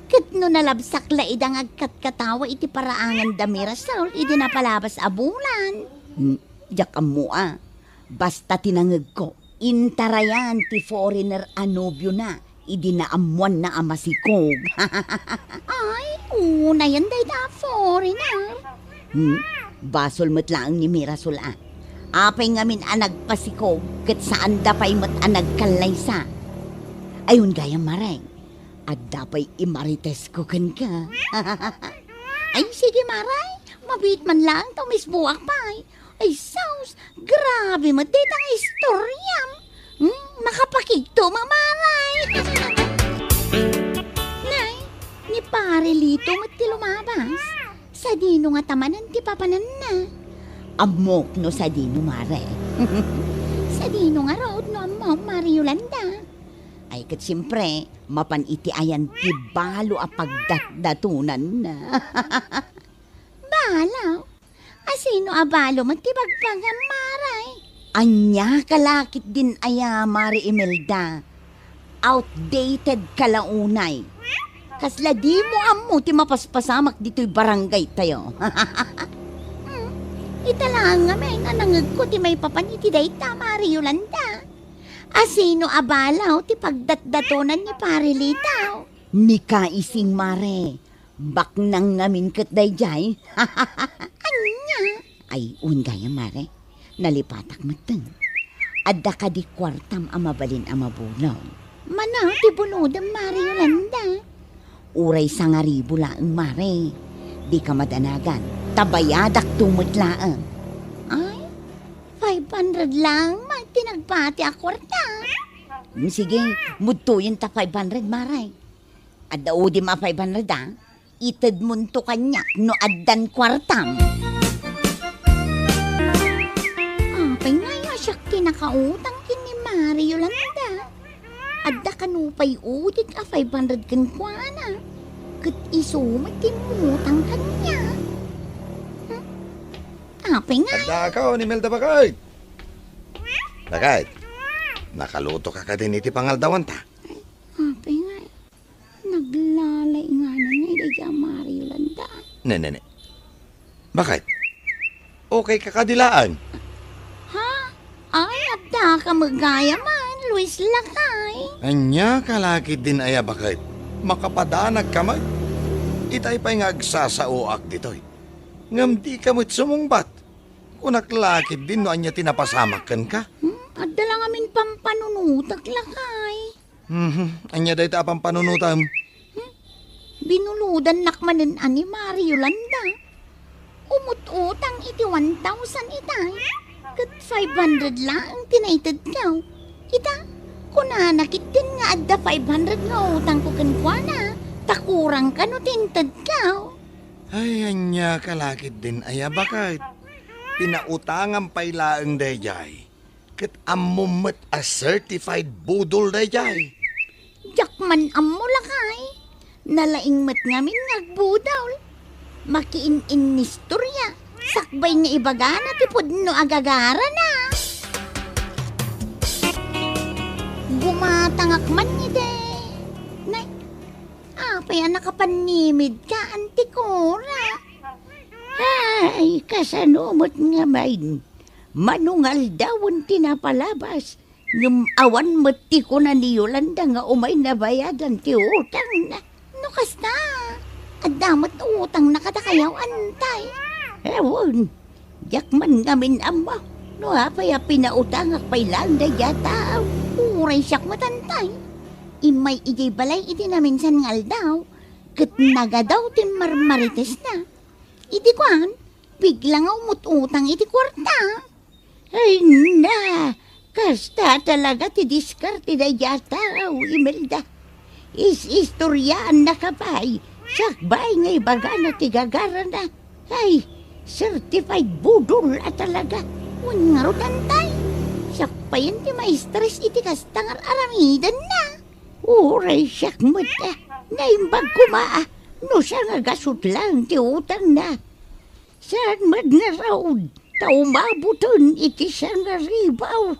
kat no nalabsak la idang agkat-katawa iti paraangan damira Saul, idi napalabas a bulan. Diyak mo basta tinangag ko, intarayan ti foreigner anobyo na, idi naamuan na amasikog. Ay, una yan day da foreigner. Basol mo't lang ni Mirasol Apay ngamin nagpasikog, kat saan dapay mo't nagkalaysa. Ayun gaya Maray, at dapay imarites ko kan ka. Ay, sige Maray, mabit man lang to misbuak pa. Ay, saus, grabe mo ditang istoryam. Makapakigto, Mamaray. Nay, ni pare lito mo't ti lumabas. Sa dino nga tamanan ti papanan na. Amok no sa dino, Mare. Sa dino nga road no amok, Mari Yolanda. Ay, kat siyempre, mapan iti ayan ti balo a pagdatdatunan na. Balaw? Asino a balo mo ti bagpagam, Maray? Anya kalakit din aya, Mari Imelda. Outdated kalaunay. Kasla di mo ammo ti mapaspasamak dito'y barangay tayo. Italang nga may nanangag ko ti may papaniti dayta, Mari Yolanda. Asino abalaw ti pagdatdatonan ni pare Litaw. Ni kaising Mare, bak nang ngamin kat dayjay. Anya? Ay, gaya Mare, nalipatak mateng. Adda ka di kwartam amabalin amabulaw. Manaw ti bunodam, Mari Yolanda. Uray sa nga ribo laang, Mare. Di ka madanagan, tabayadak tumutlaang. Ay, 500 lang, tinagpati a kwarta. Sige, mudtuyin ta 500, Maray. Adao di ma 500 itad munto kanyak no addan kwartam. Apay nga siyak tinakautang kini Mari Yolanda. Adda kanupay udit a 500 kan kwana. Kat iso matimutang kanya. Apay nga. Handa ka ni Melda Bakay. Bakay, nakaluto ka din iti pangaldawan ta. Apay nga. Naglalay nga na niya idaya Mari Yolanda. Ne. Bakit? Okay ka kadilaan. Ha? Ay, adda ka magaya man, Luis Lakay. Anya kalakit din aya bakit? Makapadanag ka man. Itay pa'y ngagsasauak ditoy. Ngam di ka mo't sumungbat. Kung naklakit din no anya tinapasamakan ka. Adda lang amin pampanunutak Lakay. Anya day ta apang panunutam. Binuludan nakmanan ani Mari Yolanda. Umut-utang iti 1,000 itay. Kat 500 lang tinaitad ka. Ita, kunanakit din nga adda 500 nga utang ko kankwana. Takurang ka no tintad ka. Ay, anya kalakit din aya bakit? Pinautangan pa'y laang dayjay. Kat amumat a certified budol dayjay. Jakman ammo Lakay. Nalaing mat ngamin ngagbudaw. Makiin-in nistorya. Sakbay nga ibagana tipod no agagara na. Gumatangak man ni de. Nay, apay nakapanimid ka, antikora. Ay, kasanumot nga main. Manungal dawon tinapalabas. Ngam awan mati ko na ni Yolanda nga umay nabayadan ti utang na. Nukas na. At damat utang nakatakayaw antay. Ewan, yakman ngamin amba. No apay pinautangak pay lang da yata. Uray siyak matantay. Imay ijay balay iti na minsan ngal daw. Kat nagadaw tin marmarites na. Iti kwan, biglang umututang iti kwarta. Ay na, kasta talaga ti diskarte da yata, Imelda. Is-istoryaan na kapay. Sakbay nga ibaga na ti gagara na. Ay, certified budol at talaga. Nga ro tantay. Siyak pa yan ti ma-stress iti kastangar aramidan na. Uray siyak mo ta. Naimbag kuma. No siya nga gasot lang ti utang na. Saan mad nga raod. Taumabuton iti siya nga ribaw.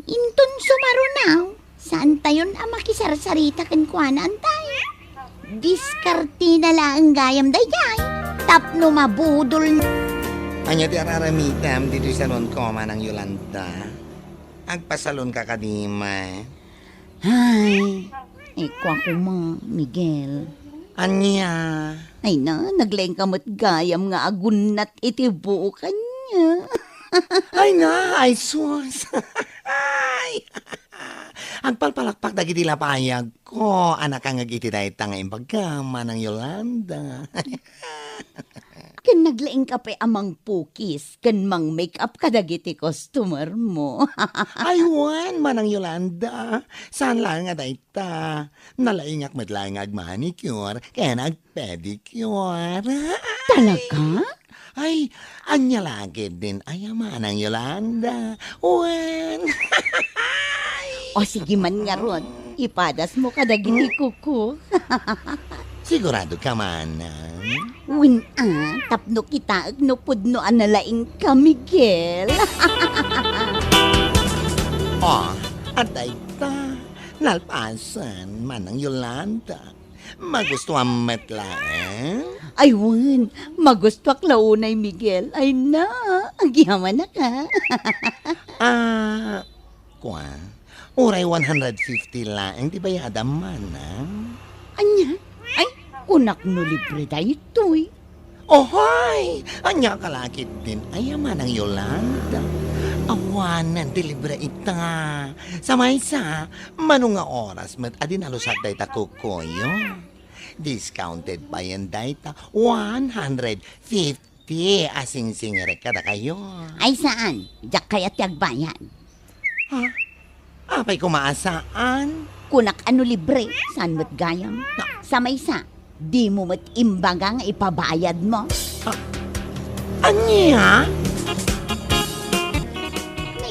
Inton sumarunaw. Saan tayon ang makisarsarita kan kuanan tayo? Diskarte na lang gayam dayay. Tapno mabudol na. Anya ti araramitam dito sa salon ko manang Yolanda. Agpasalon ka kadima. Ay, kwa ko ma, Miguel. Anya? Ay na, naglaing kamot gayam nga agunat iti buo kanya. Ay na, ay sus. Ay. Ang palpalakpak dagiti lapayag ko, anak ang agiti dahi tanga imbagama ng Yolanda. Kan naglaing ka pa amang pukis, kan mang make-up ka dagiti customer mo. Aywan, manang Yolanda. Saan lang nga dahi ta? Nalaingak madlaing ag-manicure, kaya nag-pedicure. Talaga? Ay, anya lagi din ay manang Yolanda. Uwan. O sige man nga ron, ipadas mo ka dagiti kuko. Sigurado ka manang. Win tapno kita no pudno analaing ka, Miguel. Oh, atay ta. Nalpasan, manang Yolanda. Magustuhan matlaang? Ay, wan, magustuak launay, Miguel. Ay na, agyaman na ka. Kwa, uray 150 lang, di ba yada manang? Anya? Ay, kunak no libre tayo ito'y. Ohoy! Anya kalakit din, ay manang Yolanda. Awanan, delibre ita. Sa maysa, manunga oras mat adin alusat day ta kukoyo. Discounted pa yan day ta 150 asing singere kada kayo. Ay saan? Diyak kaya tiyagbayan. Ha? Apay kumaasaan? Kunak ano libre, saan mo't gayam? Sa maysa, di mo mo't imbaga nga ipabayad mo. Anya?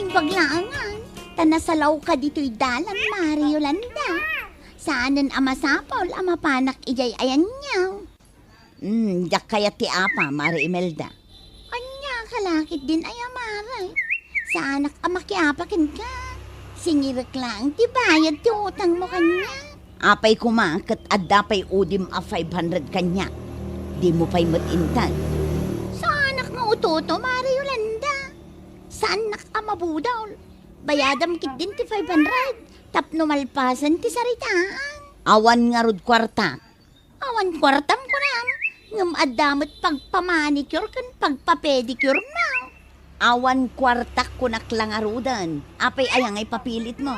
Paglaangan, tanasalaw ka dito'y dalan, Mario Landa. Saanan amasapaw, amapanak ijay ayan niyaw. Yak kaya ti apa, Mari Imelda. Anya, kalakit din ay amaray. Saanak amakiapakin ka. Singirik lang, ti bayad ti utang mo kanya. Apay kumakat at dapay udim a 500 kanya. Di mo pa'y matintag. Saanak nga utoto, Mario Landa. Saan nakamabudaw? Bayadam kit din ti 500. Tapno malpasan ti saritaan. Awan nga rod kwarta. Awan kwartam ko ram. Ngam adamot pagpamanicure kan pagpapedicure mo. Awan kwarta ko naklangarudan. Apay ayang ay papilit mo.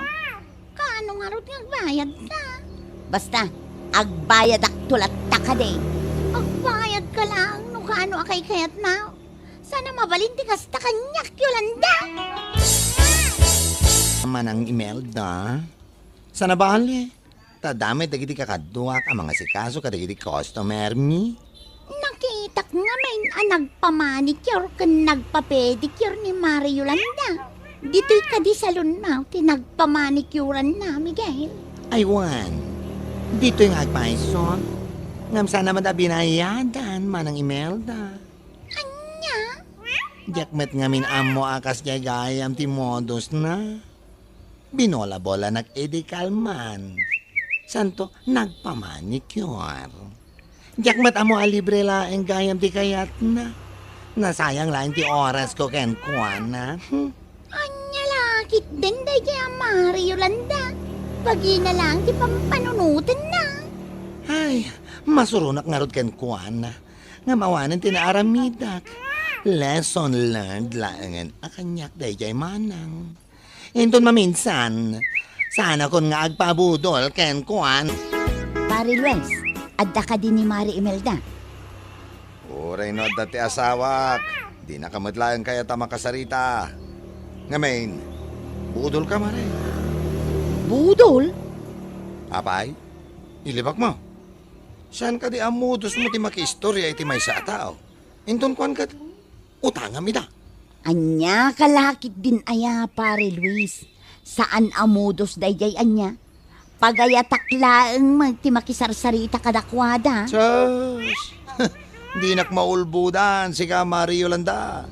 Kaano nga rod ngagbayad ka? Basta, agbayad ak tulat ka day. Agbayad ka lang no kaano akay kayat mo. Sana mabalinti kasta kanyak, Yolanda. Manang Imelda, sana bali? Tadami dagiti kakaduak ang mga sikaso kadagiti customer mi. Nakita nga may nagpamanicure kan nagpapedicure ni Mario Yolanda. Dito'y kadi salon mo, tinagpamanicurean na, Miguel. Aywan, dito yung agpaison. Ngam sana madabinayadan, manang Imelda. Jakmet ngamin amo akas gayam ti modos na. Binola-bola nag-edikal man. Santo, nagpamanicure. Jakmet amo alibre laeng gayam ti kayat na. Nasayang lang ti oras ko ken kuana. Anya lakit din day kaya Mario Yolanda. Pagi na lang ti pampanunutin na. Ay, masurunak nga rod ken kuana. Nga mawanan tinaaramidak. Lesson learned laangan akanyak day jay manang. Inton maminsan, sana kon nga agpabudol ken kuan. Pare Luis, adda ka din ni Mari Imelda. Uray no dati asawak. Di na kamadlaan kaya ta makasarita. Ngamin, budol ka mare. Budol? Apay, ilibak mo. Saan ka di amudos mo ti makistorya iti may sa tao? Inton kuan ka utangam ida. Anya, kalakit din aya, Pare Luis. Saan amudos dayjay anya? Pagayatak-laeng magtimakisarsarita kadakwada. Sus! Di nakmaulbudan si Kamari Yolanda.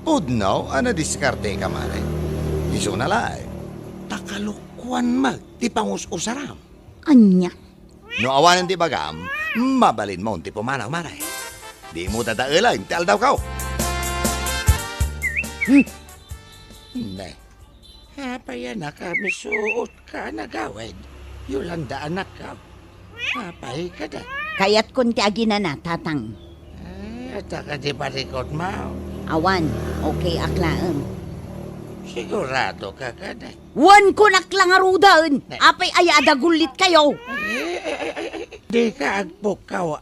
Udnaw, ano diskarte Kamari? Iso na lai. Takalukwan mag, ti pangus-usaram. Anya? No awanan di bagam, mabalin mo ti pumanaw maray. Di mo dadaelay, ti aldaw ka. Ne. Hapaya na kami suot ka nagawid. Yolanda anak ka. Hapay ka da. Kaya't kunti agina na, tatang. Ay, at ka di parikot mo. Awan, okay aklaeng. Sigurado ka ka da. Wan ko naklangarudan. Apay ayada gulit kayo. Di ka agpukaw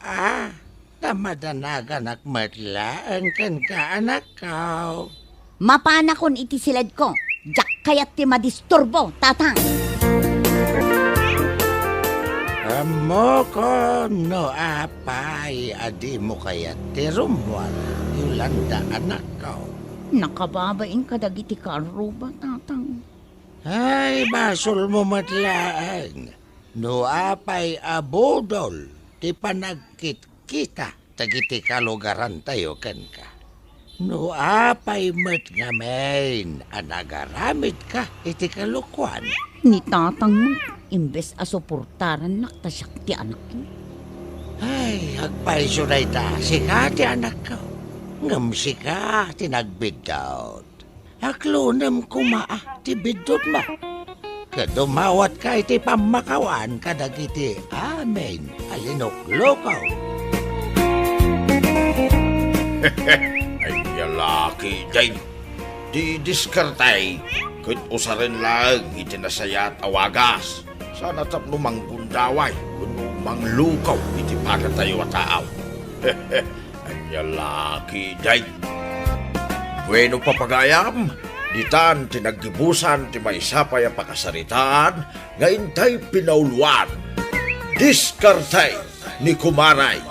Tamadanagan matlaan kan ka anak ka. Mapana kon iti silad ko. Jak kaya't ti madisturbo, tatang. Amo ko no apay adi mo kaya tirumwal Yolanda anak ka. Nakababain ka dagiti karuba, tatang. Ay, basol mo matlaan. No apay abodol, ti panagkit kita, tagiti kalugaran tayo ken ka. No apay met ngamen, anagaramid ka, iti kalukwan. Ni tatang mo, imbes asuportaran naktasyak ti anak mo. Ay, agpay sunay ta, sika ti anak ka. Ngam sika, tinagbiddaw. Aklunam kumaa, ti bidot ma. Kadumawat ka iti pamakawan kadagiti amen alinok-lokaw. Ay yalaki day. Di diskartay. Kut usarin lang itinasayat awagas. Sana tapno manggundaway. Kuno manglukaw iti pagatayo at taaw. Ay yalaki day. Bueno papagayam. Ditan tinaggibusan ti maysapay ang pakasaritaan, ngayon tayo pinauluan. Diskartay ni Kumaray.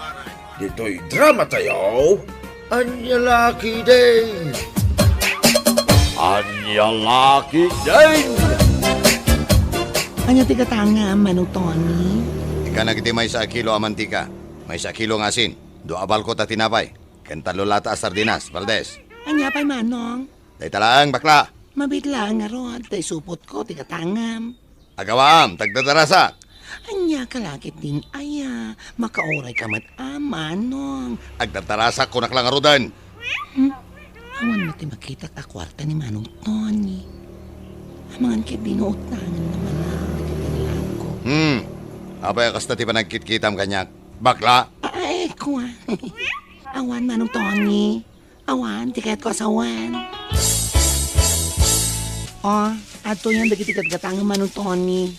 Dito'y drama tayo, Anyalaki din. Anyalaki din. Anya ti katanga, Manong Tony? Ika nagiti may sa kilo amantika, may sa kilo ngasin, do abal ko ta tinapay, kentalo lata sardinas, Valdez. Anya pa'y Manong? Tay talaang bakla, Mabitla nga ron, tay supot ko, ti katangam. agawam, tagdadarasak. Anya kalakit din aya, makauray ka mat Manong. Agdadarasak ko naklangarudan. Awan mo ti makita ka kwarta ni Manong Tony. Amangan kit binuutangan naman na nagkatilang ko. Apay kasta ti panagkit-kitam kanyak. Bakla, Ay, kuha. Awan, Manong Tony. Awan, tiket ko asawan. Ato yan, dagiti katgatang Manong Tony.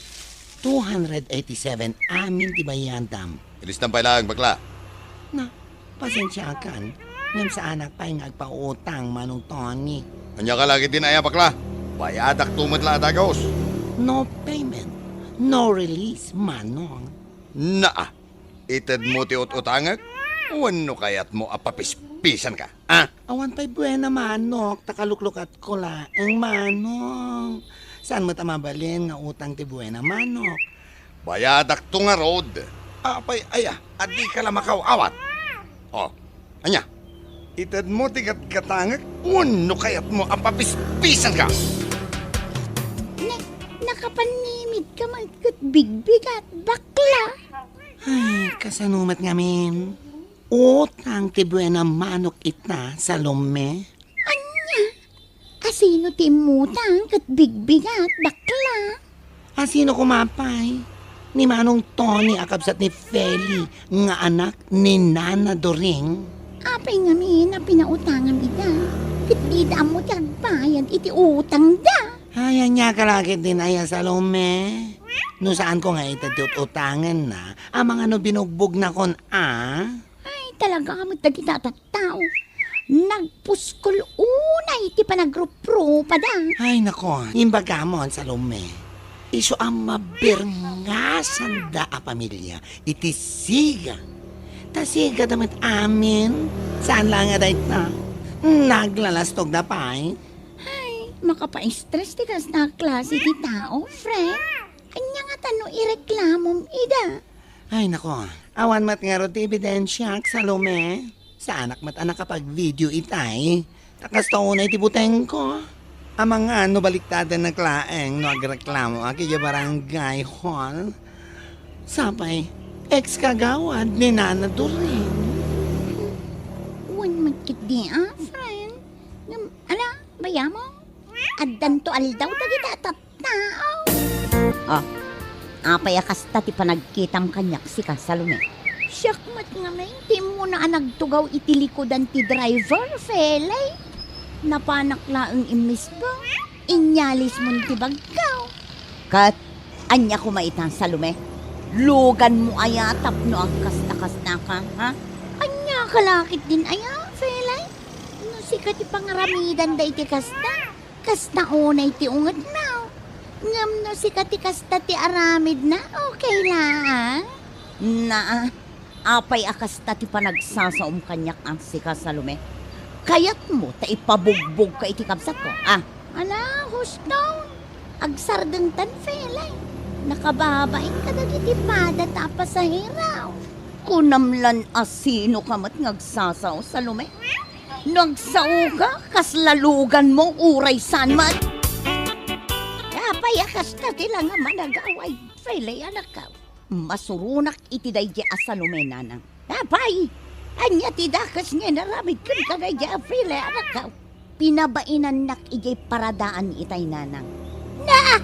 287 amin ti bayandam. ilis tampay lang, bakla. Na, pasensya kan. Ngam sa anak pa yung agpautang, Manong Tony. Anya ka lagi din aya, bakla. Bayadak tumat la dagos. No payment, no release, Manong. Naa, ited mo ti ut-utangag? Wano kayat mo apapispisan ka? Ah? Awan pa'y buena, Manok. Takaluklukat ko laeng, Manong. Saan mo tamabalin nga utang ti buena, Manok? Bayadak to nga road. Apay aya, adi ka lamakaw awat. Oh, anya, ited mo ti gat-gatangag? Wano kayat mo apapispisan ka? Nakapanimid ka magkat bigbigat, bakla. Ay, kasanumat ngamin. Utang ti buena, Manok itna sa lume. Anya? Asino timutang kat bigbigat, bakla? Sino kumapay? Ni Manong Tony akabsat ni Feli nga anak ni Nana Doring. Apay nga na pinautangan ida. Kat di da mo tagbayad iti utang da. Ay, niya kalakit din aya sa lume. No saan ko nga itatiut-utangan na, ang mga no binugbog na kon Ay, talaga mo tagitataw. Nagpuskol unay ti panagropro pa da. Ay, nako, imbagamon sa lume. Iso ang mabirngasan da a pamilya, iti siga. Ta siga damat amin. Saan lang nga dahit na? Naglalastog na pa Makapa-stress ti kas na klase ti tao, friend. Anya nga tano ireklamom ida. Ay nako, awan mat nga ro ti ebidensya Salome. Sa anak mat anak kapag video itay. Takas taunay ti buteng ko. Amang ano baliktadan naglaeng no agreklamo aki ja barangay hall. Sapay, ex kagawad ni Nana Doreen. Wan magkit di friend. Ala, bayamo? Addan to aldaw dagiti tattao. Apay akasta ti panagkitam kanyak si Salome. Siyakmat nga may, di mo na nagtugaw itilikodan ti driver, felay. Napanakla ang imis ba? Inyalis mo ti bagkaw. Kat, anya kumaitang Salome? Lugan mo aya tapno ang kasta-kasta ka, ha? Anya kalakit din aya, felay. No sikat ti pangaramidan da iti kasta. Kasta unay ti ungad na. Ngam no sikat ti kasta ti aramid na, okay lang. Na, apay akasta ti panagsasaom kanyak ang si Salome. Kayat mo ta ipabugbog ka iti kapsat ko, Ala, hustaw. Agsardeng tan, felay. Nakababain ka dagiti pada tapas sa hiraw. Kunamlan asino ka mat ngagsasaw, Salome? Nagsaw ka, kaslalugan mong uray sanmat. Payakas na tila nga managaway, felay anak ka. Masurunak iti daydi a Salome, nanang. Apay, anya ti dakas nga naramid kan ka na dya, felay anak ka. Pinabainan nak ijay paradaan itay, nanang. Na!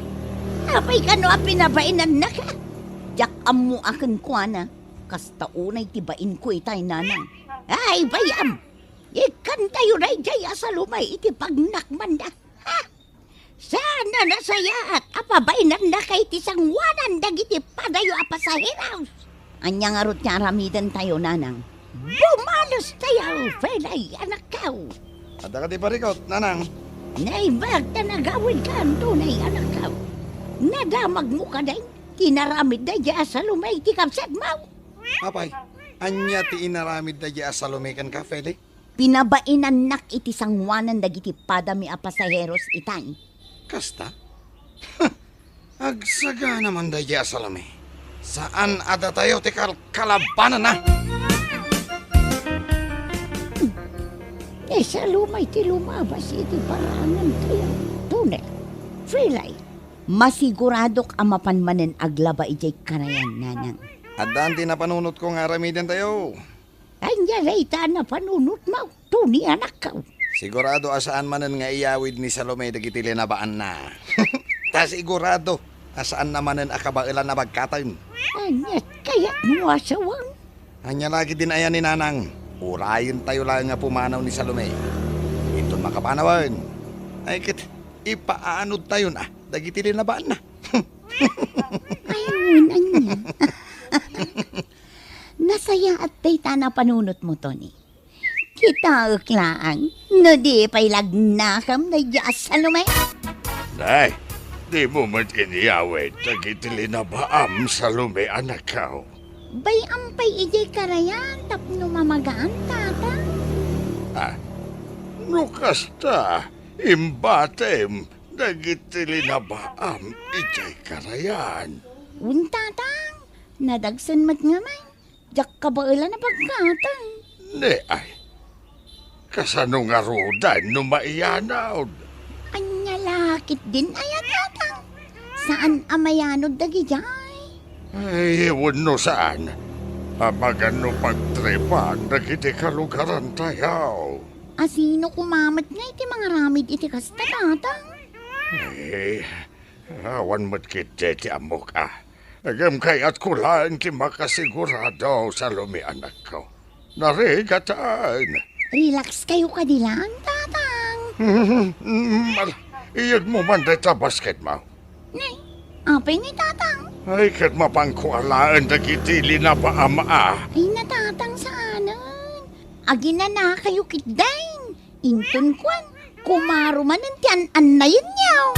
Apay ka no pinabainan na ka. Jak amu akin kuana, kasta unay tibain ko itay, nanang. Ay, bayam! Ikan tayo na jay asalumay iti pagnakman na. Ha? Sana nasaya at apabainan na kay tisangwanan dagiti padayo apasahiraw. Anya nga rot niya aramidan tayo, nanang. Bumalos tayo, felay anak ka. Ada ka di parikot, nanang. Naibag na nagawin ka ang tunay anak ka. Nadamag mo ka din. Kinaramid na dya sa lumay ti kapsat mo. Apay, anya ti inaramid na di asalumikan ka, Feli? Pinabainan nak iti sangwanan dagiti padami a pasaheros itay. Kasta? Agsaga naman da di asalumi. Saan ada tayo ti kalabanan na? Sa lumay ti lumabas iti parangan tayo. Tunay, felay. Masiguradok amapan manen aglaba ijay kanayan, nanang. Adan ti napanunot ko nga aramidan tayo. Anya rayta na panunot mo. Tuni anak ka. Sigurado asaan manen nga iyawid ni Salome dagiti linabaan na. Ta sigurado asaan namanen akabailan na bagkatan. Anya kaya't mo asawang. Anya lagi din ayan ni nanang. Urayon tayo lang nga pumanaw ni Salome. Ito makapanawan. Ay kit, ipaanod tayo na. Dagiti linabaan na. Ayun, anya. Nasaya at dayta na panunot mo, Tony. Kita uklaan, no di pa'y lagnakam na diyas Salome. Nay, di mo man kiniyawid. Dagiti linabaam, Salome, anak ka. Bay ampay ijay karayan, tapno mamagaan, tata. No kasta, imbatem, dagiti linabaam, ijay karayan. Tatang, nadagsan mat nga man. Diyak kabailan na pagkatan. Ne ay, kasano nga rodan no maiyanaw. Anya lakit din ayat tatang. Saan amayanod dagi jay? Ay, ewan no saan. Amagano pagtrepan, dagiti kalugaran tayo. Asino kumamat nga iti mga ramid iti kasta tatang? Eh, awan mo't kiti ti amok Agam kaya't kulaan ti makasigurado sa lumi anak ko. Narigatan. Relax kayo kadilang, tatang. Iyag mo man sa basket mo. Nay, apay ni tatang. Ay, kat mapangkualaan dagiti linabaam Ay, natatang saanan. Agi na kayo kitdain. Intun kwan, kumaruman ang tiyan na yun niyaw.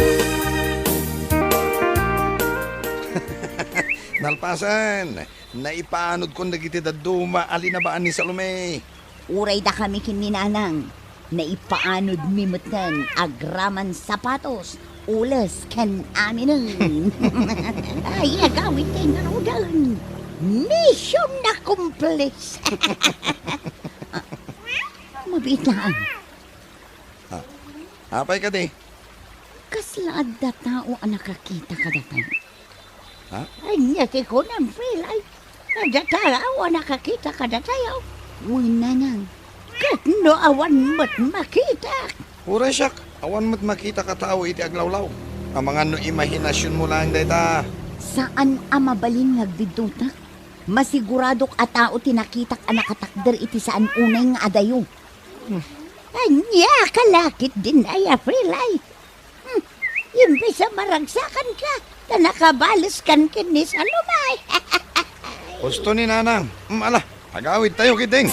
Nalpasan, naipaanod ko dagiti daduma alinabaan ni Salome. Uray da kami kininanang. Naipaanod mimutan agraman sapatos ulas kan aminin. Ay, agawin kayo na rodan. Mission na kumplis. Mabitaan. Apay ka di? Kaslaad da tao ang nakakita ka datay. Ha? Ay, nyati ko ng pilay. Ada tao ang nakakita ka datay. Wina nang. Kat no awan mo't makita. Ura siyak, awan mo't makita ka tao iti aglawlaw. Ang mga no imahinasyon mo lang dayta. Saan ang mabalin ngagbidutak? Masiguradok a tao tinakitak ang nakatakder iti saan unay nga adayo. Anya, kalakit din ay aprilay. Yung bisa maragsakan ka, na nakabalos kan kinis alumay. Gusto ni Nanang. Ala, agawid tayo kiting.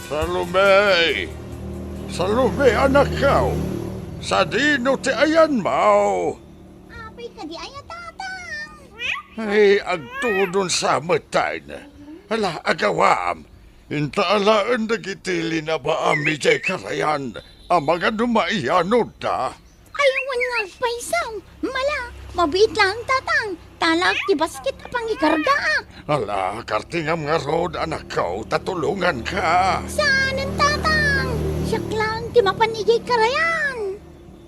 Salome! Salome, anak ka! Sa dino ti ayan mo! Apay ka di ay tatang. Ay, agtudon sa matay na. Ala, agawam. Intaalaan na gitili na ba ami jay karayan? Ang mga dumaiyanod na. Ayawan nga paisaw. Mala, mabit lang tatang. Talag ti basket apang ikarga. Ala, kartingam nga rod, anak ko, tatulungan ka. Saan ang tatang? Siyak lang ti mapanigay karayan.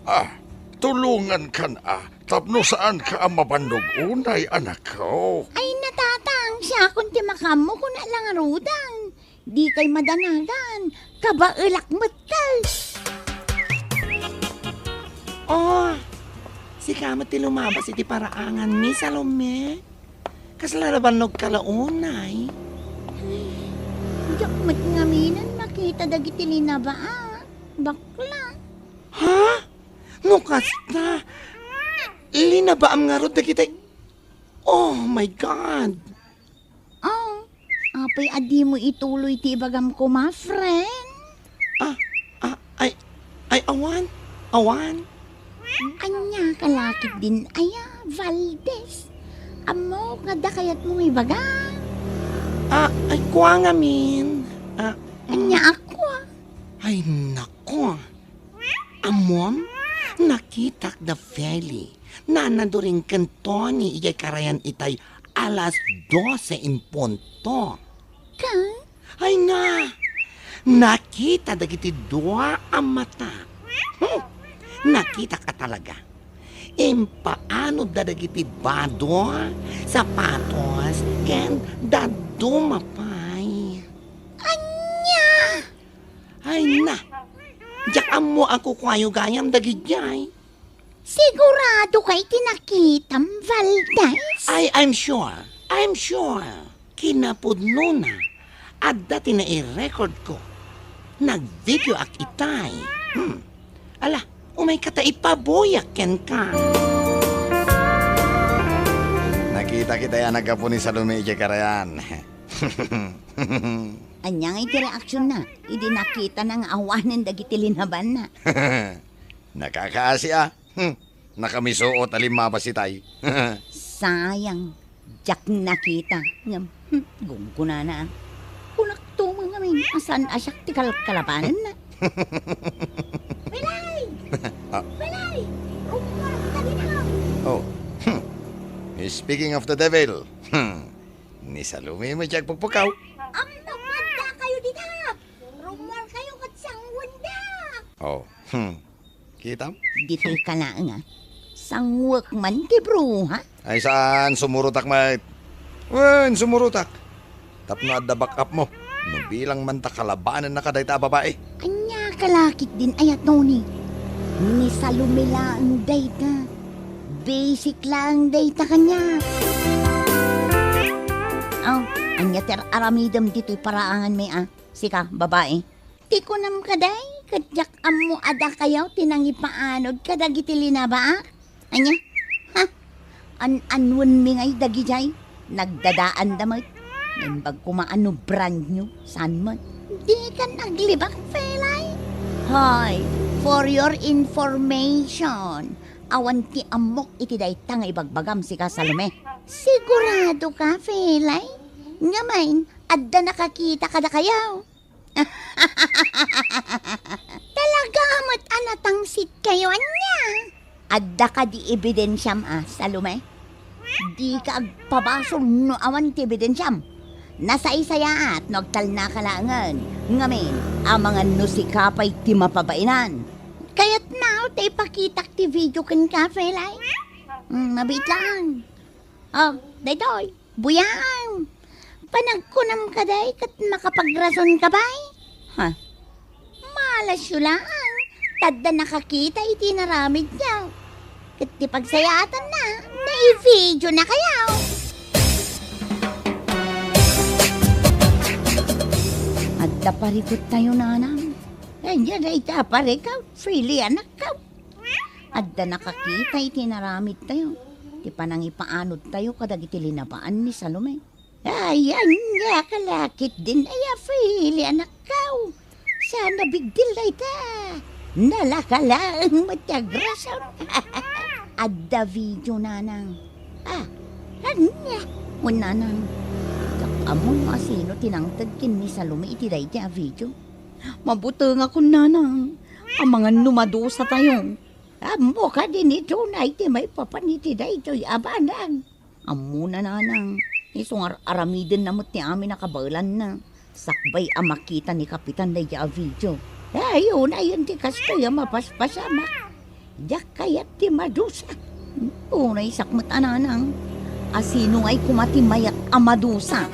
Ah, tulungan ka na. Tapno saan ka ang mabandog unay, anak ko? Ay natatang, siya kung ti makamo ko na lang rudang. Di kay madanagan, kabailak matal. Oh, si kamat ti lumabas iti paraangan ni Salome. Kaslarabanog kalaunay. Diyak mat ngaminan makita dagiti linaba bakla. Ha? Nukasta? Linabaam nga ro dagiti. Oh my God. Oh, apay adi mo ituloy ti bagam ko, ma friend. Ay, awan. Anya kalakit din aya, Valdez. Amo kada kayat mo ibaga. Ay, kuha nga min. Anya ako Ay, nako. Amom, nakitak da feli. Nanaduring kantoni iyay karayan itay alas 12 in punto. ka? Ay na, nakita dagiti dua ang mata. Nakita ka talaga. Paano dadagiti bado, sapatos, ken dadumapay. Anya! Ay na, diyak mo ako kwayo gayam dagidjay. Sigurado kay tinakitam, Valdez? I'm sure. Kinapudno na. At dati na i-record ko. Nag-video ak itay. Ala, umay kata ipaboyak ken ka. Nakita kita yan nagkapo ni Salome iti karayan. Anya nga iti reaksyon na. Idi nakita ng awanan dagiti linaban na. Nakakaasi Nakamisuot alimabas si tay. Sayang. Jack nakita. Gungkuna na. Kunak tumang ngamin. Asan asyak ti kalabanan na. Belay! Belay! Umarap ka din ako. Oh. Speaking of the devil. Ni Salome mo diyag pagpukaw. Magda kayo dito. Rumor kayo kat sang wanda. Oh. Kita? Dito'y ka na nga. Sangwak man ti bruha. Ay saan sumurutak mate? Wen, sumurutak. Tapno at the backup mo. No bilang man ta kalabanan na kadayta babae. Anya kalakit din ayat noni. Ni Salome lang dayta. Basic lang dayta kanya. Oh, anya ter aramidam dito'y paraangan may Sika, babae. Ti ko nam kaday. Kadyak amo ada kayaw tinangi paanod kadagiti linaba. Anya? Ha? Anwan mi ngay dagijay. Nagdadaan damot. Nembag kumaano brand new. San mo? Di ka naglibak, felay. Hoy, for your information, awan ti amok iti dayta nga ibagbagam si ka Salome. Sigurado ka, felay? Ngamain, adda nakakita kada kayaw. Talaga? Amat anatangsit kayo niya. Adda ka di ebidensyam Salome. Di ka agpabasol no awan ti ebidensyam. Nasa isaya at nagtal na kalangan. Ngamin, ang mga nusikapay ti mapabainan. Kaya't now, tayo pakitak ti video kan cafe lay. Mabit lang. Oh, daytoy, buyang. Panagkunam ka day kat makapagrason ka bay? Ha? Malas yun lang. Tadda nakakita iti naramid niya. Kat ti pagsayatan na, na-video na kayaw. Adda parikot tayo nanang. Yan ay taparikaw. Freely anak ka. Adda nakakita iti naramid tayo. Ti panang ipaanod tayo kadag iti linapaan ni Salome. Ayan nga kalakit din ay freely anak ka. Sana big deal na ita. Nalakalaang matyagrasan. Adda video nanang. Anya? Nanang. Amon nga sino tinangtagkin ni Salome iti day ti video. Mabuti nga kun nanang. Ang mga numadosa tayo. Amo ka din ito na iti may papaniti na ito'y abanang. Amo na nanang. Isungar aramidin namot ni amin nakabalan na. Sakbay ang makita ni Kapitan na iya video. Ayun, ayun ti kastoy ang mapaspasamak. Yak kayat ti madusa. Unay sakmat ananang. Asino nga'y kumatimayat ang madusa.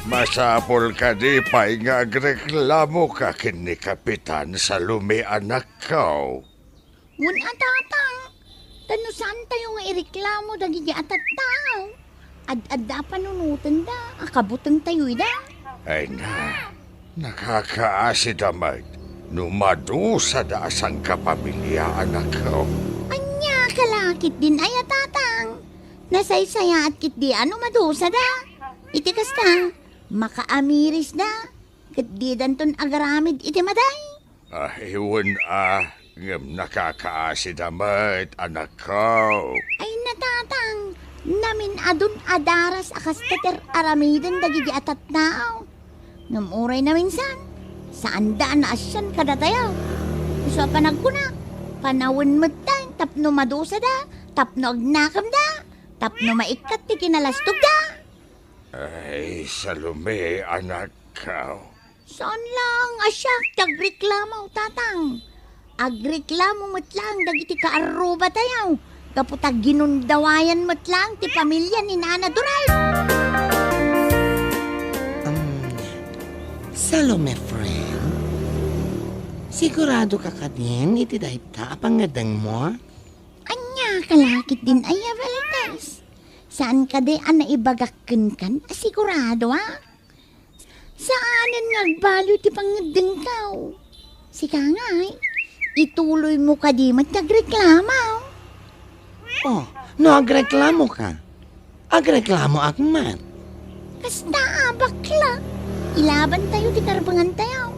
Masapol ka di pa'y nga agreklamo ka kini Kapitan Salome anak ko. Ngun atatang, tanusan tayo nga ireklamo dagiti atat tao. Ad-adda panunutan da, akabutang tayo da. Ay na, nakakaasid amad. Numadusa da asang kapamilya anak ko. Anya, kalakit din ay atatang. Nasaysaya at kit di ano madusa da. Iti kasta, makaamiris da. Kat di danton agaramid iti maday. Iwan ngam nakakaasid amad anak ko. Ay natatang, namin adun adaras akas tater aramidan dagiti atat tao. Ngam uray na minsan, saan daan na asyan kada tayo. So panagkunak, panawin mo tayo, tapno madusa da, tapno agnakam da, tapno maikat ti kinalastog da. Ay, Salome anak ko. Saan lang asyak tagreklamo tatang. Agreklamo mo't lang dagiti kaaruba tayo. Kaputag ginundawayan mo't lang ti pamilya ni Nana Duray. Salome, friend. Sigurado ka ka din iti dayta pangadang mo? Anya, kalakit din ay Valentes. Saan ka di ang naibagakin kan? Sigurado Saanan nagbalo ti pangadang kaw? Sika nga ituloy mo ka di nagreklamo. Oh, no agreklamo ka. Agreklamo akmat. Kasta bakla. Ilaban tayo di karbangan tayo.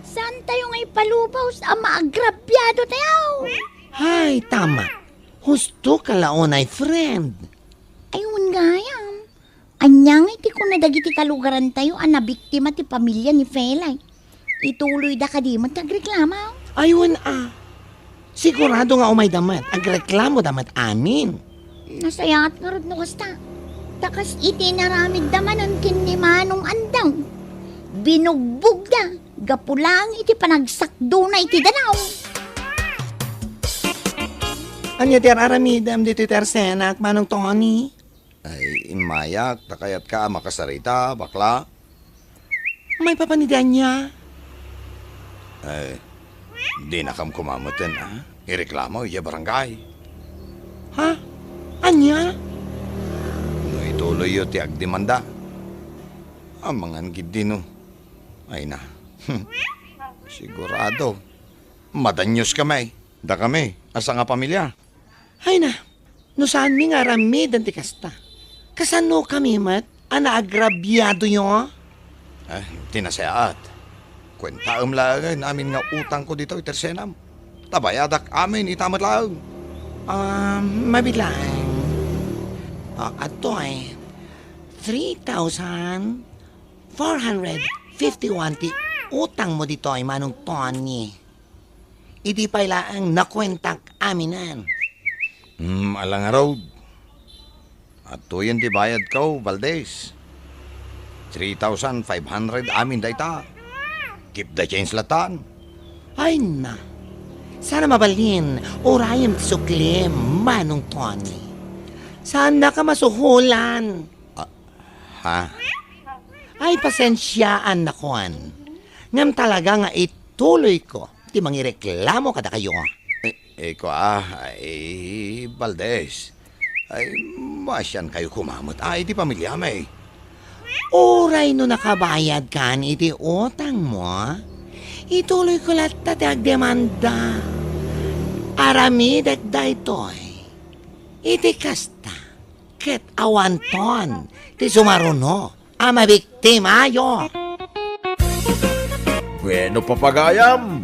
Saan tayo ngay palubaw sa maagrabyado tayo? Hay, tama. Husto ka laonay, friend. Ayun gayam. Anyang iti ko na dagiti kalugaran tayo ang nabiktima ti pamilya ni Felay. Ituloy da ka di magreklamo. Ayun Sigurado nga umay damat. Agreklamo damat amin. Nasayat nga rod no kasta. Takas iti naramid daman ang kinimanong andang. Binugbog da. Gapulang iti panagsakdo na iti danaw. Anya ti aramidam dito ti arsenak manong Tony? Ay, imayak, takayat ka, makasarita, bakla. May papanidan niya. Ay, di na kam kumamutin, Ireklamo, iya barangay. Ha? Anya? No ituloy yo ti agdemanda. Amangan gid no. Ay na. Sigurado. Madanyos kami. Da kami, asa nga pamilya. Ay na. No saan mi nga ramid ang tikasta? Kasano kami mat? Anaagrabyado nyo? Tinasayaat. Kwenta lang namin nga utang ko dito itersenam. Tabayadak amin itamat lang. Mabilang. Ato ay 3,450 51 ti utang mo dito ay Manong Tony. Iti pala ang nakwentak aminan. Alang araw. At tuyan di bayad ko, Valdez. 3,500 amin dayta. Keep the change latan. Ay na. Sana mabalin, orayam ti sukli, Manong Tony. Sana ka masuhulan. Ha? Ay, pasensyaan na kuan. Ngam talaga nga ituloy ko. Di mangireklamo kada kayo. Valdez. Ay, masyan kayo kumamot. Ay, di pamilya may. Oray no nakabayad ka ni iti utang mo, ituloy ko lahat tati agdemanda. Aramidek da itoy. Iti kasta, ket awanton, ti sumaruno, ama biktima yo. Bueno, papagayam,